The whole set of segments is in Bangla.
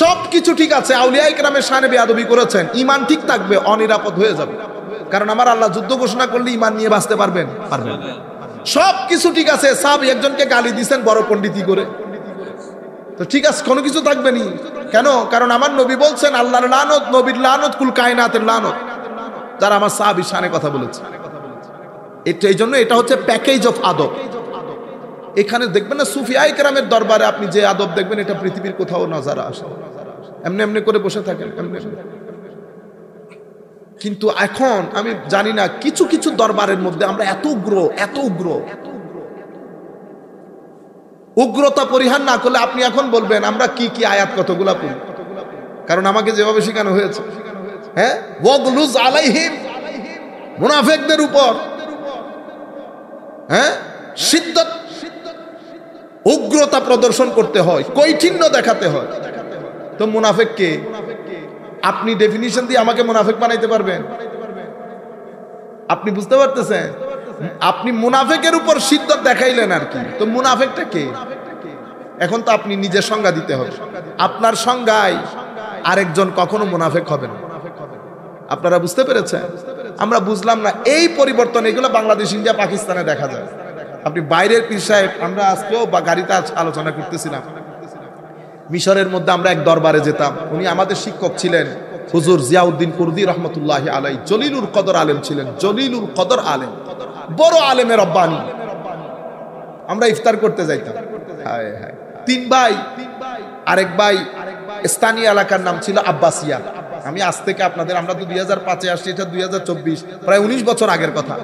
সবকিছু ঠিক আছে, আউলিয়া ইকরামের শানে বেয়াদবি করেছেন, ঈমান ঠিক থাকবে, অনিরাপদ হয়ে যাবে। কারণ আমার আল্লাহ যুদ্ধ ঘোষণা করলে ঈমান নিয়ে বাঁচতে পারবেন? পারবেন। সবকিছু ঠিক আছে, সাহাবী একজনকে গালি দিয়েছেন বড় পণ্ডিতি করে, তো ঠিক আছে, কোনো কিছু থাকবে নি কেন? কারণ আমার নবী বলছেন আল্লাহর লানত, নবীর লানত, কুল কায়নাতের লানত, যারা আমার সাহাবীর শানে কথা বলেছে। এই জন্য এটা হচ্ছে প্যাকেজ অফ আদব। এখানে দেখবেন না সুফিয়া ইকরামের দরবারে আপনি যে আদব দেখবেন, এটা পৃথিবীর কোথাও নজারা আসে। এমনি এমনি করে বসে থাকেন, এমনি এমনি। কিন্তু এখন আমি জানি না, কিছু কিছু দরবারের মধ্যে আমরা এত উগ্র, এত উগ্র, উগ্রতা পরিহার না করলে আপনি এখন বলবেন আমরা কি কি আয়াত কতগুলা পড়ি, কারণ আমাকে যেভাবে শেখানো হয়েছে। হ্যাঁ, ওয়াগলুজ আলাইহিম, মুনাফিকদের উপর হ্যাঁ শিদ্দত, উগ্রতা প্রদর্শন করতে হয়, কৈঠিন্য দেখাতে হয়। তো মুনাফিক কে? আপনি ডেফিনিশন দিয়ে আমাকে মুনাফিক বানাইতে পারবেন? আপনি বুঝতে পারতেছেন? আপনি মুনাফিকের উপর শিদ্দত দেখাইলেন আর কি, তো মুনাফিকটা কে? এখন তো আপনি নিজের সংজ্ঞা দিতে হবে। আপনার সংজ্ঞায় আরেকজন কখনো মুনাফিক হবে না। আপনারা বুঝতে পেরেছেন? আমরা বুঝলাম না এই পরিবর্তন, এগুলো বাংলাদেশ, ইন্ডিয়া, পাকিস্তানে দেখা যায়। আপনি বাইরের পীর সাহেব, আমরা আজকেও বা গাড়িতে আলোচনা করতেছিলাম, মিশরের মধ্যে আমরা এক দরবারে যেতাম, উনি আমাদের শিক্ষক ছিলেন হুজুর জিয়াউদ্দিন কুর্দি রহমতুল্লাহি আলাই, জলিলুল কদর আলেম ছিলেন, জলিলুল কদর আলেম, বড় আলেমের রব্বানি। আমরা ইফতার করতে যাইতাম, হায় হায়, তিন ভাই, আরেক ভাই স্থানীয় এলাকার নাম ছিল আব্বাসিয়া। আমি আজ থেকে আপনাদের, আমরা তো 2005-এ আসছি, এটা 2024, প্রায় 19 বছর আগের কথা।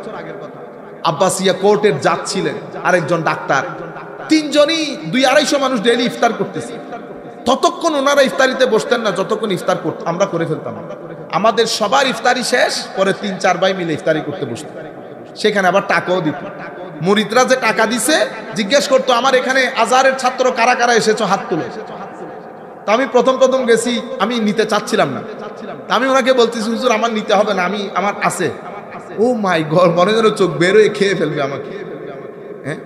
আব্বাসিয়া কোর্টের জাজ ছিলেন, আরেকজন ডাক্তার, তিনজনই 200-250 মানুষ ডেইলি ইফতার করতেছে। ততক্ষণ ওনারা ইফতারিতে বসতেন না যতক্ষণ ইফতার আমরা করে ফেলতাম। আমাদের সবার ইফতারি শেষ, পরে 3-4 ভাই মিলে ইফতারি করতে বসতেন। সেখানে আবার টাকাও দিত। মুরিদরা যে টাকা দিছে জিজ্ঞেস করতো, আমার এখানে আজহারের ছাত্র কারা কারা এসেছো, হাত তুলে। তা আমি প্রথম গেছি, আমি নিতে চাচ্ছিলাম না। তা আমি ওনাকে বলতেছি, হুজুর আমার নিতে হবে না, আমার আছে। ও মাই গড, মনে যেন চোখ বের হয়ে খেয়ে ফেলবে আমাকে। হ্যাঁ,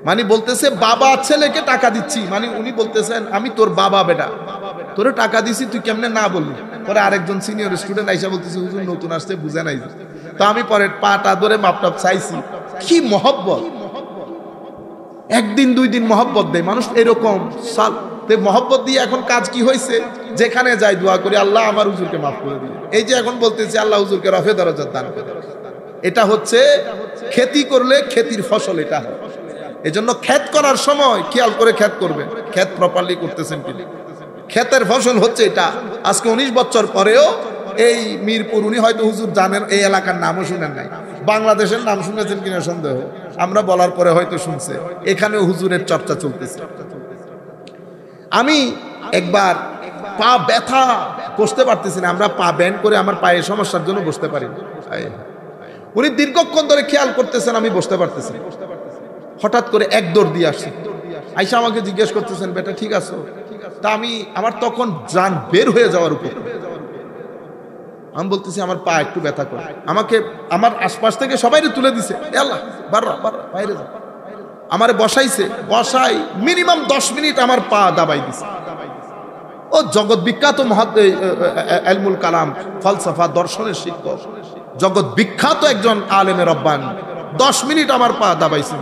মানে বলতেছে বাবা ছেলেকে টাকা দিচ্ছি, মানে উনি বলতেছেন আমি তোর বাবা, বেটা তোরে টাকা দিছি, তুই কেমনে না বললি? পরে আরেকজন সিনিয়র স্টুডেন্ট আইসা বলতেছে, হুজুর নতুন আসতে বুঝে নাই। তো আমি পরে পাটা ধরে মাপটাপ চাইছি, কি মহব্বত! একদিন 2 দিন মহব্বত দেয় মানুষ, এরকম সাল মহব্বত দিয়ে এখন কাজ কি হয়েছে? যেখানে যাই দোয়া করি, আল্লাহ আমার হুজুরকে মাফ করে দিন। এই যে এখন বলতেছি আল্লাহ হুজুরকে রফে দরজাত দান করে, এটা হচ্ছে খেতি করলে খেতির ফসল এটা হয়। এজন্য ক্ষেত করার সময় খেয়াল করে ক্ষেত করবেন, ক্ষেত প্রপারলি করতেছেন কিনা। ক্ষেতের ফসল হচ্ছে এটা। আজকে 19 বছর পরেও এই মিরপুর, উনি হয়তো হুজুর জানেন, এই এলাকার নামও শুনেন নাই, বাংলাদেশের নাম শুনেছেন কিনা সন্দেহ, আমরা বলার পরে হয়তো শুনছে, এখানেও হুজুরের চর্চা চলতেছে। আমি একবার পা ব্যথা, বসতে পারতেছি না, আমরা পা ব্যান্ড করে, আমার পায়ের সমস্যার জন্য বসতে পারি। উনি দীর্ঘক্ষণ ধরে খেয়াল করতেছেন, আমি বসতে পারতেছি। হঠাৎ করে এক দৌড় দিয়ে আসছি, আইসা আমাকে জিজ্ঞেস করতেছেন, বেটা ঠিক আছো? তা আমার তখন জান বের হয়ে যাওয়ার উপর। আমি বলতেছি আমার পা একটু ব্যথা করে, আমাকে আমার আশপাশ থেকে সবাই তুলে দিছে, আল্লাহ বাররা বাইরে যা। আমারে বসাই মিনিমাম 10 মিনিট আমার পা দাবাই দিছে। ও জগৎ বিখ্যাত ইলমুল কালাম, ফলসফা, দর্শনের শিক্ষক, জগৎ বিখ্যাত একজন আলেমের রব্বানি, 10 মিনিট আমার পা দাবাইছেন।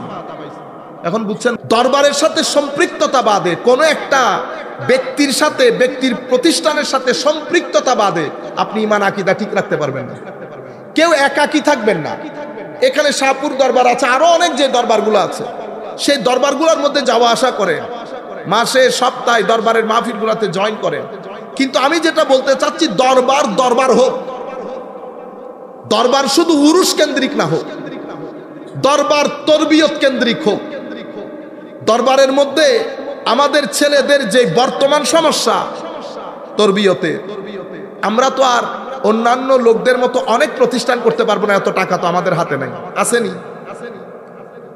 এখন বুঝছেন, দরবারের সাথে সম্পৃক্ততা বাদে, কোন একটা ব্যক্তির সাথে, ব্যক্তির প্রতিষ্ঠানের সাথে সম্পৃক্ততা বাদে আপনি ঈমান আকীদা ঠিক রাখতে পারবেন না। কেউ একাকী থাকবেন না। এখানে শাহপুর দরবার আছে, আরো অনেক যে দরবারগুলো আছে, সেই দরবারগুলোর মধ্যে যাওয়া আসা করে, মাসে সপ্তাহে দরবারের মাহফিলগুলোতে জয়েন করে। কিন্তু আমি যেটা বলতে চাচ্ছি, দরবার হোক, দরবার শুধু উরুস কেন্দ্রিক না হোক, দরবার তরবিয়ত কেন্দ্রিক হোক। দরবারের মধ্যে আমাদের ছেলেদের যে বর্তমান সমস্যা তরবিয়তে, আমরা তো আর অন্যান্য লোকদের মতো অনেক প্রতিষ্ঠান করতে পারবো না, এত টাকা তো আমাদের হাতে নাই। আসেনি,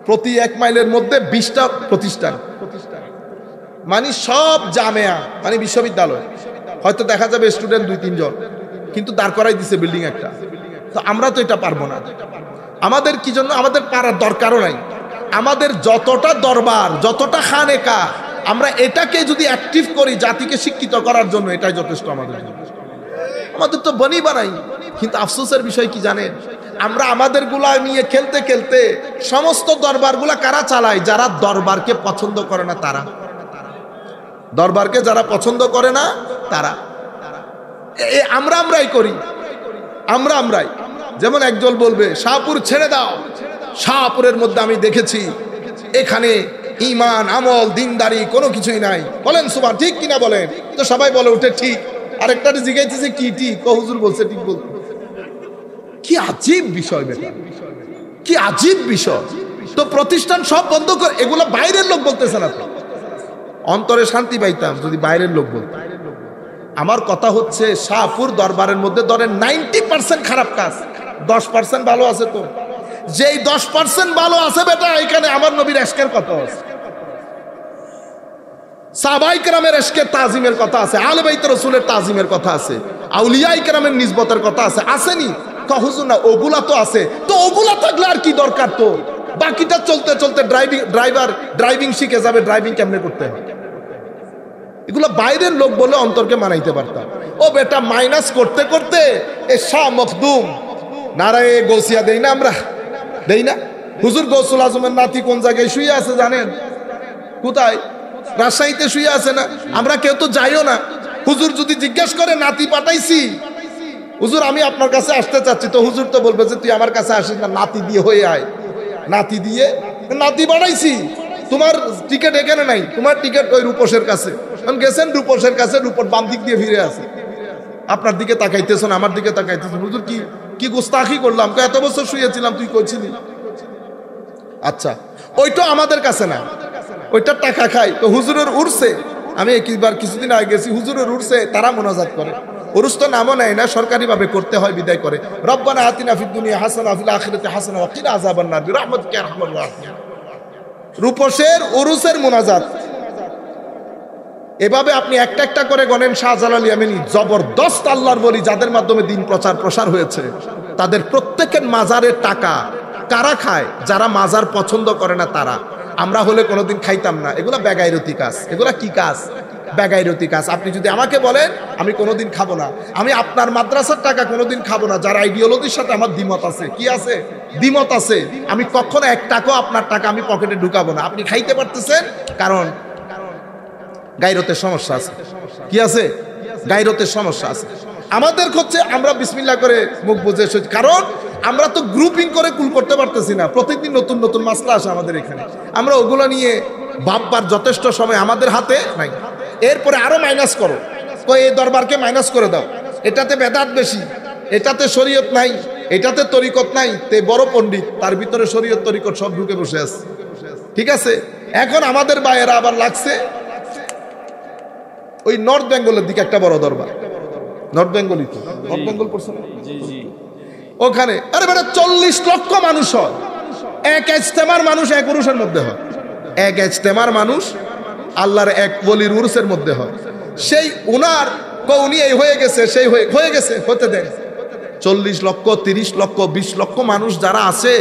প্রতি 1 মাইলের মধ্যে 20টা প্রতিষ্ঠান, মানে সব জামেয়া, মানে বিশ্ববিদ্যালয়, হয়তো দেখা যাবে স্টুডেন্ট 2-3 জন, কিন্তু দাঁড় করাই দিছে বিল্ডিং একটা। তো আমরা তো এটা পারবো না। আমাদের কি জন্য? আমাদের পারার দরকারও নাই। আমাদের যতটা দরবার, যতটা খানেকা, আমরা এটাকে যদি অ্যাক্টিভ করি জাতিকে শিক্ষিত করার জন্য, এটাই যথেষ্ট আমাদের জন্য। আমাদের তো বনি বানাই, কিন্তু আফসোসের বিষয় কি জানেন, আমরা আমাদের গুলা নিয়ে খেলতে খেলতে সমস্ত দরবারগুলা কারা চালায়? যারা দরবারকে পছন্দ করে না তারা, দরবারকে যারা পছন্দ করে না তারা। আমরাই করি, আমরাই। যেমন একজন বলবে শাহপুর ছেড়ে দাও, শাহপুরের মধ্যে আমি দেখেছি এখানে ঈমান আমল দিনদারি কোনো কিছুই নাই। বলেন সুবহান, ঠিক কিনা বলেন? তো সবাই বলে উঠে ঠিক। আরেকটা জিজ্ঞাসা কি ঠিক? হুজুর বলছে ঠিক বলতে। কি আজীব বিষয় বেটা, কি আজীব বিষয়। তো প্রতিষ্ঠান সব বন্ধ করে, এগুলো বাইরের লোক বলতেছে না তো। অন্তরে শান্তি পাইতাম যদি বাইরের লোক বলতো। আমার কথা হচ্ছে শাহপুর দরবারের মধ্যে ধরেন 90% খারাপ কাজ, 10% ভালো আছে। তো যেই 10% ভালো আছে বেটা, এখানে আমার নবীর এশকের কথা আছে, সাহাবায়ে কেরামের এশকের তাজিমের কথা আছে, আহলে বাইত রাসূলের তাজিমের কথা আছে, আউলিয়ায়ে কেরামের নিসবতের কথা আছে। আসেনি? হুজুর না, ওগুলা তো আছে। তো ওগুলা থাকলে আর কি দরকার? তো বাকিটা চলতে চলতে ড্রাইভিং শিখে যাবে, ড্রাইভিং কেমনে করতে হয়। এগুলো বাইরের লোক বলে অন্তরকে মানাইতে পারতাম। ও বেটা মাইনাস করতে করতে এ শাহ মখদুম নারায়ে গৌসিয়া দেই না, আমরা দেই না? হুজুর গৌসুল আজমের নাতি কোন জায়গায় শুয়ে আছে জানেন? কোথায়? রাজশাহীতে শুয়ে আছে না? আমরা কেউ তো যাইও না। হুজুর যদি জিজ্ঞেস করে নাতি পাঠাইছি, হুজুর আমি আপনার কাছে আসতে চাচ্ছি, তো হুজুর তো বলবে যে তুই আমার কাছে আসিস না, নাতি দিয়ে হয়ে আয়। নাতি দিয়ে নাতি বাড়াইছি, তোমার টিকিট এখানে নাই, তোমার টিকিট ওই রূপসের কাছে। গেছেন রূপসের কাছে, রূপর বাম দিক দিয়ে ফিরে আছে, আপনার দিকে তাকাইতেছেন, আমার দিকে তাকাইতেছেন। হুজুর কি গোস্তাখি করলাম? এত বছর শুয়েছিলাম, তুই কইছিলি। আচ্ছা, ওইটা আমাদের কাছে না, ওইটা টাকা খাই। তো হুজুরের উড়ছে, আমি কিছুদিন আগে গেছি, হুজুরের উড়ছে, তারা মোনাজাত করে। উরুস তো নামও নেয় না, সরকারিভাবে করতে হয়, বিদায় করে রব্বানা আতিনা ফিদ দুনিয়া হাসানা ফিল আখিরাতি হাসানা ওয়া কিনা আযাবান নার বিরহমাতিকা ইয়া আরহামার রাহিমিন। রূপসের উরুসের মোনাজাত এভাবে আপনি একটা একটা করে গনেন। শাহজালাল ইয়ামানি জবরদস্ত আল্লাহর বলি, যাদের মাধ্যমে দিন প্রসার হয়েছে, তাদের প্রত্যেকের মাজারের টাকা কারা খায়? যারা মাজার পছন্দ করে না তারা। আমরা হলে কোনোদিন খাইতাম না। এগুলা বেগাইরতি কাজ। এগুলা কি কাজ? বেগাইরতি কাজ। আপনি যদি আমাকে বলেন, আমি কোনোদিন খাবো না, আমি আপনার মাদ্রাসার টাকা কোনোদিন খাবো না, যার আইডিওলজির সাথে আমার দ্বিমত আছে। কি আছে? দ্বিমত আছে। আমি কখনো এক টাকাও আপনার টাকা আমি পকেটে ঢুকাবো না। আপনি খাইতে পারতেছেন, কারণ গায়রতের সমস্যা আছে। কি আছে? গায়রতের সমস্যা আছে। আমাদের হচ্ছে আমরা বিসমিল্লাহ করে মুখ বুঝে, কারণ আমরা তো গ্রুপিং করে কুল করতে পারতেছি না। প্রতিদিন নতুন নতুন মাসলা আসে আমাদের এখানে, আমরা ওগুলো নিয়ে ভাববার যথেষ্ট সময় আমাদের হাতে নাই। এরপরে আরো মাইনাস করো, তো এই দরবারকে মাইনাস করে দাও, এটাতে বেদাত বেশি, এটাতে শরীয়ত নাই, এটাতে তরিকত নাই। তে বড় পণ্ডিত, তার ভিতরে শরীয়ত তরিকত সব ঢুকে বসে আছে। ঠিক আছে, এখন আমাদের বাইরে আবার লাগছে ওই নর্থ বেঙ্গলের দিকে একটা বড় দরবার, নর্থ বেঙ্গলই তো, নর্থ বেঙ্গল পড়ছে না? ওখানে আরে বেটা 40 লক্ষ মানুষ হয়, এক ইজতেমার মানুষ এক উরুসের মধ্যে হয়, এক ইজতেমার মানুষ আল্লাহর এক ওলির উরুসের মধ্যে হয়। সেই উনার কৌনি এই হয়ে গেছে, সেই হয়ে গেছে, হতে দেন। 40 লক্ষ 30 লক্ষ 20 লক্ষ মানুষ যারা আছে,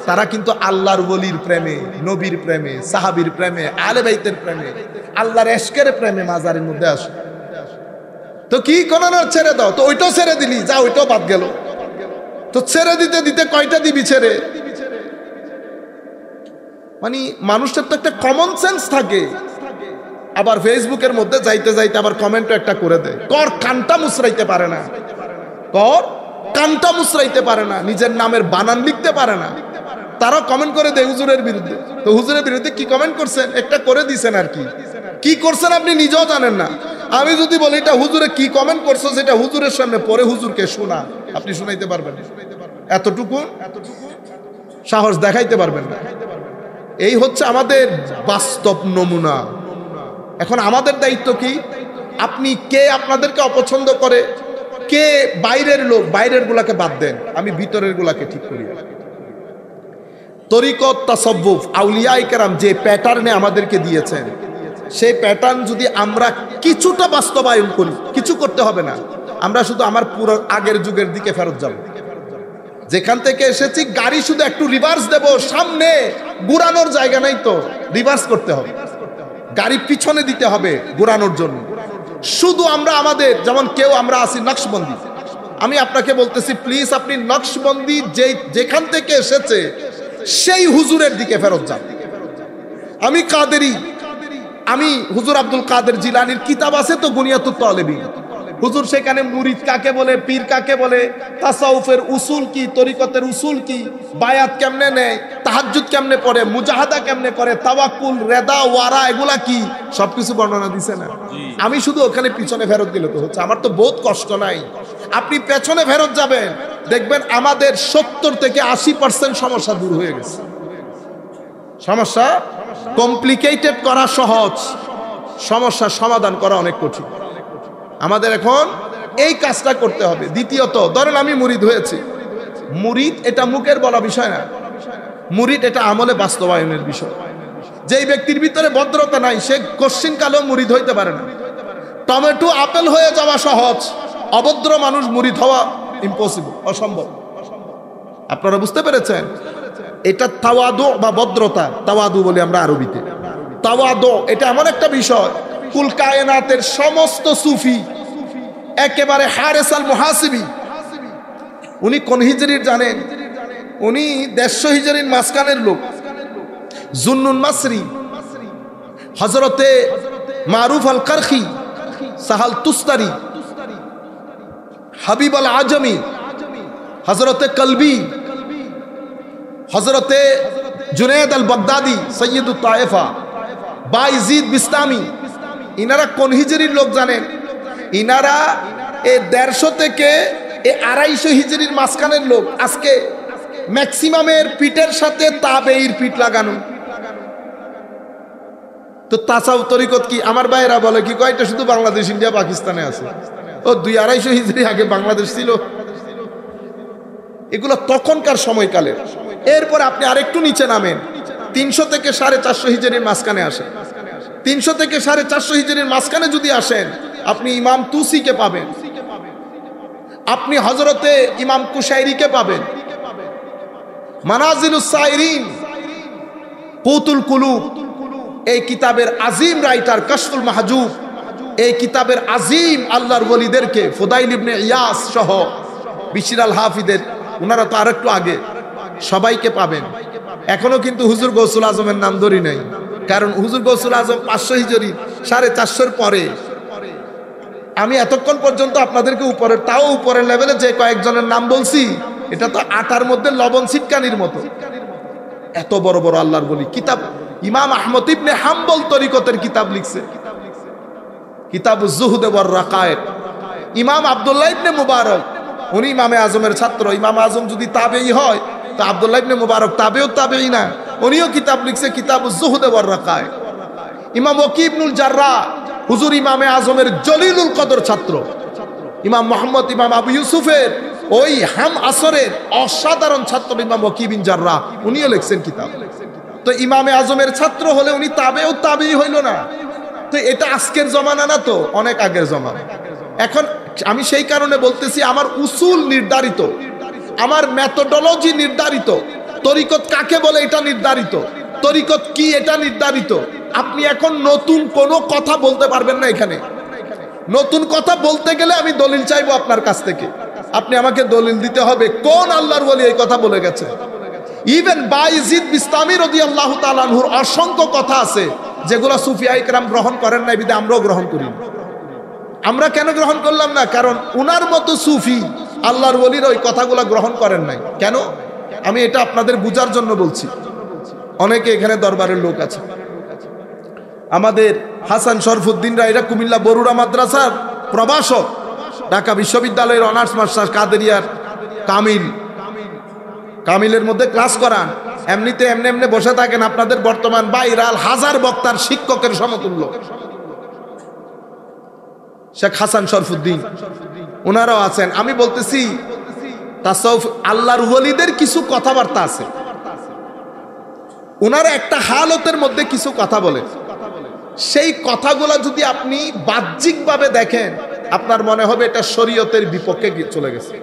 তারা কিন্তু আল্লাহর ওলির প্রেমে, নবীর প্রেমে, সাহাবীর প্রেমে, আলে বাইতের প্রেমে, আল্লাহর এশকের প্রেমে মাজারের মধ্যে আসে। তো কি কোন ছেড়ে দাও, তো ওইটাও ছেড়ে দিলি, যা ওইটাও বাদ গেল। তো ছেড়ে দিতে দিতে কয়টা দিবি ছেড়ে? মানে মানুষের তো একটা কমন সেন্স থাকে। আবার ফেসবুকের মধ্যে যাইতে যাইতে আবার কমেন্টও একটা করে দেয়, কর কানটা মুসরাইতে পারে না, কর কানটা মুসরাইতে পারে না, নিজের নামের বানান লিখতে পারে না। তারা কমেন্ট করে দেয় হুজুরের বিরুদ্ধে। তো হুজুরের বিরুদ্ধে কি কমেন্ট করছেন? একটা করে দিছেন আর কি, কি করছেন আপনি নিজেও জানেন না। আমি যদি বলি এটা হুজুরে কি কমেন্ট করছো, সেটা হুজুরের সামনে পরে হুজুরকে শোনা, আপনি শুনাইতে পারবেন না, এতটুকু সাহস দেখাইতে পারবেন না। এই হচ্ছে আমাদের বাস্তব নমুনা। এখন আমাদের দায়িত্ব কি? আপনি কে আপনাদেরকে অপছন্দ করে, কে বাইরের লোক, বাইরের গুলাকে বাদ দেন, আমি ভিতরের গুলাকে ঠিক করি। তরিকত, তাসাব্বুফ, আউলিয়ায়ে কেরাম যে প্যাটার্নে আমাদেরকে দিয়েছেন, সেই প্যাটার্ন যদি আমরা কিছুটা বাস্তবায়ন করি, কিছু করতে হবে না, আমরা শুধু আমার পুরো আগের যুগের দিকে ফেরত যাব। যেখান থেকে এসেছি গাড়ি শুধু একটু রিভার্স দেব, সামনে ঘুরানোর জায়গা নাই, তো রিভার্স করতে হবে। গাড়ি পিছনে দিতে হবে ঘোরানোর জন্য। শুধু আমরা আমাদের যেমন কেউ আমরা আছি নকশবন্দি, আমি আপনাকে বলতেছি প্লিজ আপনি নকশবন্দি যেখান থেকে এসেছে সেই হুজুরের দিকে ফেরত যান। আমি কাদেরি, আমি হুজুর আব্দুল কাদের জিলানির কিতাব আছে তো বুনিয়াতুত তালেবিন, হুজুর সেখানে মুরিদ কাকে বলে, পীর কাকে বলে, তাসাউফের উসুল কি, তরিকতের উসুল কি, বায়াত কেমনে নেয়, তাহাজ্জুদ কেমনে পড়ে, মুজাহাদা কেমনে করে, তাওয়াক্কুল, রেদা, ওয়ারা এগুলা কি সবকিছু বর্ণনা দিছে না। আমি শুধু ওখানে পিছনে ফেরত দিলে তো হচ্ছে, আমার তো বহুত কষ্ট নাই। আপনি পেছনে ফেরত যাবেন, দেখবেন আমাদের 70 থেকে 80% সমস্যা দূর হয়ে গেছে। সমস্যা কমপ্লিকেটেড করা সহজ, সমস্যার সমাধান করা অনেক কঠিন। আমাদের এখন এই কাজটা করতে হবে। দ্বিতীয়ত, ধরেন আমি মুরিদ হয়েছি, মুরিদ এটা মুখের বলা বিষয় না, মুরিদ এটা আমলে বাস্তবায়নের বিষয়। যেই ব্যক্তির ভিতরে ভদ্রতা নাই সে কোশ্চিন কালেও মুরিদ হইতে পারে না। টমেটো আপেল হয়ে যাওয়া সহজ, অভদ্র মানুষ মুরিদ হওয়া ইম্পসিবল, অসম্ভব। আপনারা বুঝতে পেরেছেন? এটা তাওয়াদু বা ভদ্রতা, তাওয়াদু বলি আমরা আরবিতে। তাওয়াদু এটা এমন একটা বিষয়, কুল কায়নাতের সমস্ত সুফি একেবারে হারেস আল মুহাসিবি, উনি কোন হিজরির জানেন? উনি 150 হিজরির মাঝখানের লোক। জুন্নুন মাসরি, হযরতে মারুফ আল কারখি, সাহাল তুস্তারি, হাবিব আল আজমি, হযরতে কলবি, হযরতে জুনেদ আল বাগদাদি, সৈয়দুত তায়েফা, বাইজিদ বিস্তামি, ইনারা কোন হিজরির লোক জানেন? ইনারা এই 150 থেকে 250 হিজরির মাঝখানের লোক। আজকে ম্যাক্সিমামের পিঠের সাথে তাবেঈর পিঠ লাগানো। তো তাসাউফ তরিকত কি? আমার ভাইয়েরা বলে কি কয়টা শুধু বাংলাদেশ, ইন্ডিয়া, পাকিস্তানে আছে। ও 200-250 হিজরি আগে বাংলাদেশ ছিল। এগুলো তখনকার সময়কালের। এরপর আপনি আরেকটু নিচে নামেন, 300 থেকে 450 হিজরির মাঝখানে আসেন। 300 থেকে 450 হিজরির মাঝখানে যদি আসেন, আপনি ইমাম তুসিকে পাবেন, আপনি হযরতে ইমাম কুশাইরিকে পাবেন। মানাজিলুস সাইরিন, কুতুল কুলুব, এই কিতাবের আজিম রাইটার কাশফুল মাহজুব, এই কিতাবের আজিম আল্লাহর ওলিদেরকে, ফুদাইল ইবনে ইয়াস সহ বিশির আল হাফিদের, ওনারা তো আরেকটু আগে, সবাইকে পাবেন। এখনো কিন্তু হুজুর গৌসুল আজমের নাম ধরি নাই, কারণ হুজুর গৌসুল আজম 500 হিজরি 450 পরে। আমি এতক্ষণ পর্যন্ত আপনাদেরকে উপরের, তাও উপরের লেভেলে যে কয়েকজনের নাম বলছি, এটা তো আটার মধ্যে লবণ ছিটকানির মতো। এত বড় বড় আল্লাহর বলি কিতাব। ইমাম আহমদ ইবনে হাম্বল তরিকতের কিতাব লিখছে, কিতাবুজ জুহদ ওয়ার রাকায়েক। ইমাম আব্দুল্লাহ ইবনে মুবারক, উনি ইমামে আজমের ছাত্র। ইমাম আজম যদি তাবেঈ হয় তো আব্দুল্লাহ ইবনে মুবারক তাবেও তাবেঈ না, উনিও কিতাব লিখছে কিতাবুজ জুহদ ওয়ার রাকায়েক। ইমাম ওয়াকি ইবনুল জাররাহ, হুজুর ইমামে আজমের জলিলুল কদর ছাত্র। ইমাম মুহাম্মদ ইমাম আবু ইউসুফের ওই হাম আসরের অসাধারণ ছাত্র ইমাম ওয়াকি বিন জাররাহ, উনিও লিখছেন কিতাব। তো ইমামে আজমের ছাত্র হলে উনি তাবেও তাবেঈ হইল না। তো এটা আজকের জমানা না, তো অনেক আগের জমানা। এখন আমি সেই কারণে বলতেছি, আমার উসুল নির্ধারিত, আমার মেথোডোলজি নির্ধারিত, তরিকত কাকে বলে এটা নির্ধারিত, তরিকত কি এটা নির্ধারিত। আপনি এখন নতুন কোনো কথা বলতে পারবেন না। এখানে নতুন কথা বলতে গেলে আমি দলিল চাইবো আপনার কাছ থেকে, আপনি আমাকে দলিল দিতে হবে কোন আল্লাহর ওলি এই কথা বলে গেছে। ইভেন বাইজিদ বিস্তামি রাদিয়াল্লাহু তাআলা আনহুর অসংখ্য কথা আছে যেগুলো সুফিয়া ইকরাম গ্রহণ করেন না, বিদে আমরাও গ্রহণ করি। আমরা কেন গ্রহণ করলাম না? কারণ উনার মতো সুফি আল্লাহর ওলির ওই কথাগুলো গ্রহণ করেন নাই। কেন? আমি এটা আপনাদের বুঝার জন্য বলছি। অনেকে এখানে দরবারের লোক আছে, আমাদের হাসান শরফুদ্দিনরা, এরা কুমিল্লা বরুড়া মাদ্রাসার প্রভাষক, ঢাকা বিশ্ববিদ্যালয়ের অনার্স মাস্টার্স, কাদেরিয়ার কামিলের মধ্যে ক্লাস করান। এমনিতে এমনি এমনি বসে থাকেন, আপনাদের বর্তমান ভাইরাল হাজার বক্তার শিক্ষকের সমতুল্য শেখ হাসান শরফুদ্দিন, ওনারাও আছেন। আমি বলতেছি তাসাউফ আল্লাহর ওলিদের কিছু কথাবার্তা আছে, ওনারা একটা হালতের মধ্যে কিছু কথা বলে, সেই কথাগুলো যদি আপনি বাহ্যিকভাবে দেখেন আপনার মনে হবে এটা শরীয়তের বিপক্ষে চলে গেছে।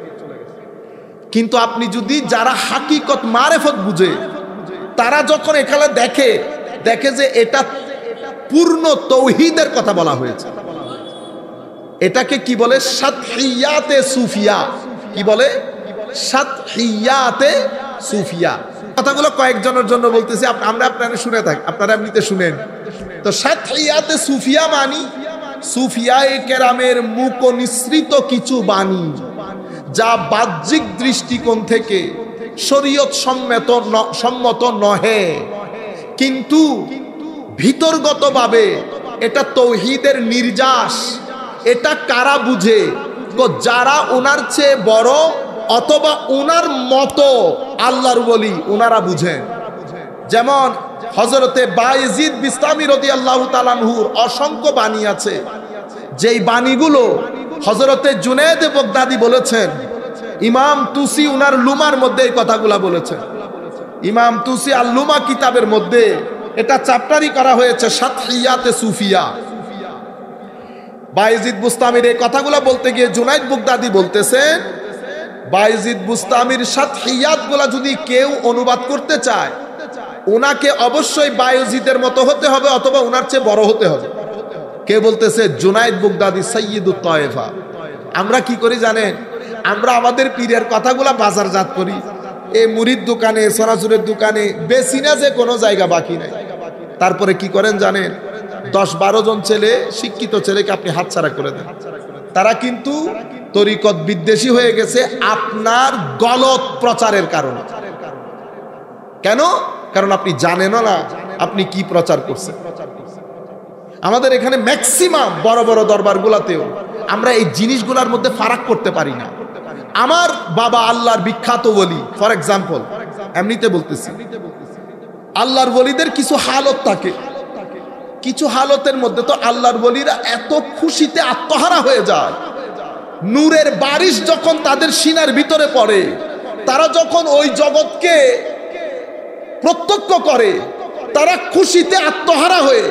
কিন্তু আপনি যদি যারা হাকিকত মারেফত বুঝে, তারা যখন এখানে দেখে যে এটা পূর্ণ তৌহিদের কথা বলা হয়েছে। এটাকে কি বলে? সাতহিয়াতে সুফিয়া। কি বলে? সাতহিয়াতে সুফিয়া। কথাগুলো কয়েকজনের জন্য বলতেছি, আমরা আপনারা শুনে থাকি, আপনারা এমনিতে শুনেন তো। সাতহিয়াতে সুফিয়া মানি সুফিয়ায়ে কেরামের মুখ নিঃসৃত কিছু বাণী, যা বাহ্যিক দৃষ্টিকোণ থেকে শরীয়ত সম্মত নহে, কিন্তু ভিতরগতভাবে এটা তৌহিদের নির্যাস। এটা কারা বুঝে? যারা ওনার চেয়ে বড় অথবা ওনার মতো আল্লাহর ওলি, ওনারা বুঝেন। যেমন হযরতে বায়েজিদ বিস্তামি রাদিয়াল্লাহু তাআলা আনহুর অসংখ্য বাণী আছে, যেই বাণীগুলো হযরতে জুনায়েদ বাগদাদি বলেছেন। ইমাম তুসি উনার লুমার মধ্যে এই কথাগুলা বলেছেন। ইমাম তুসি আল লুমা কিতাবের মধ্যে এটা চ্যাপ্টারই করা হয়েছে, সাতহিয়াতে সুফিয়া। বায়েজিদ বুস্তামির এই কথাগুলা বলতে গিয়ে জুনায়েদ বাগদাদি বলতেছেন, বায়েজিদ বুস্তামির সাতহিয়াতগুলা যদি কেউ অনুবাদ করতে চায়, ওনাকে অবশ্যই বায়েজিদের মতো হতে হবে অথবা ওনার চেয়ে বড় হতে হবে। কে বলতেছে? জুনায়েদ বাগদাদি সাইয়্যিদুত তায়েফা। আমরা কি করি জানেন? আমরা আমাদের পীরের কথাগুলা বাজারজাত করি, এই মুরিদ দোকানে, সরাসুরের দোকানে, বেশি না যে কোনো জায়গা বাকি নাই। তারপরে কি করেন জানেন? 10-12 জন ছেলে, শিক্ষিত ছেলেকে আপনি হাতছাড়া করে দেন। তারা কিন্তু তরিকত বিদ্বেষী হয়ে গেছে আপনার গলত প্রচারের কারণে। কেন? কারণ আপনি জানেনও না আপনি কি প্রচার করছেন। আমাদের এখানে ম্যাক্সিমাম বড় বড় দরবারগুলাতেও আমরা এই জিনিসগুলোর মধ্যে ফারাক করতে পারি না। আমার বাবা আল্লাহর বিখ্যাত ওলি, ফর এক্সাম্পল, এমনিতে বলতেছি, আল্লাহর ওলিদের কিছু হালত থাকে, কিছু হালতের মধ্যে তো আল্লাহর ওলিরা এত খুশিতে আত্মহারা হয়ে যায়, নূরের বারিশ যখন তাদের সিনার ভিতরে পড়ে, তারা যখন ওই জগৎকে প্রত্যক্ষ করে, তারা খুশিতে আত্মহারা হয়ে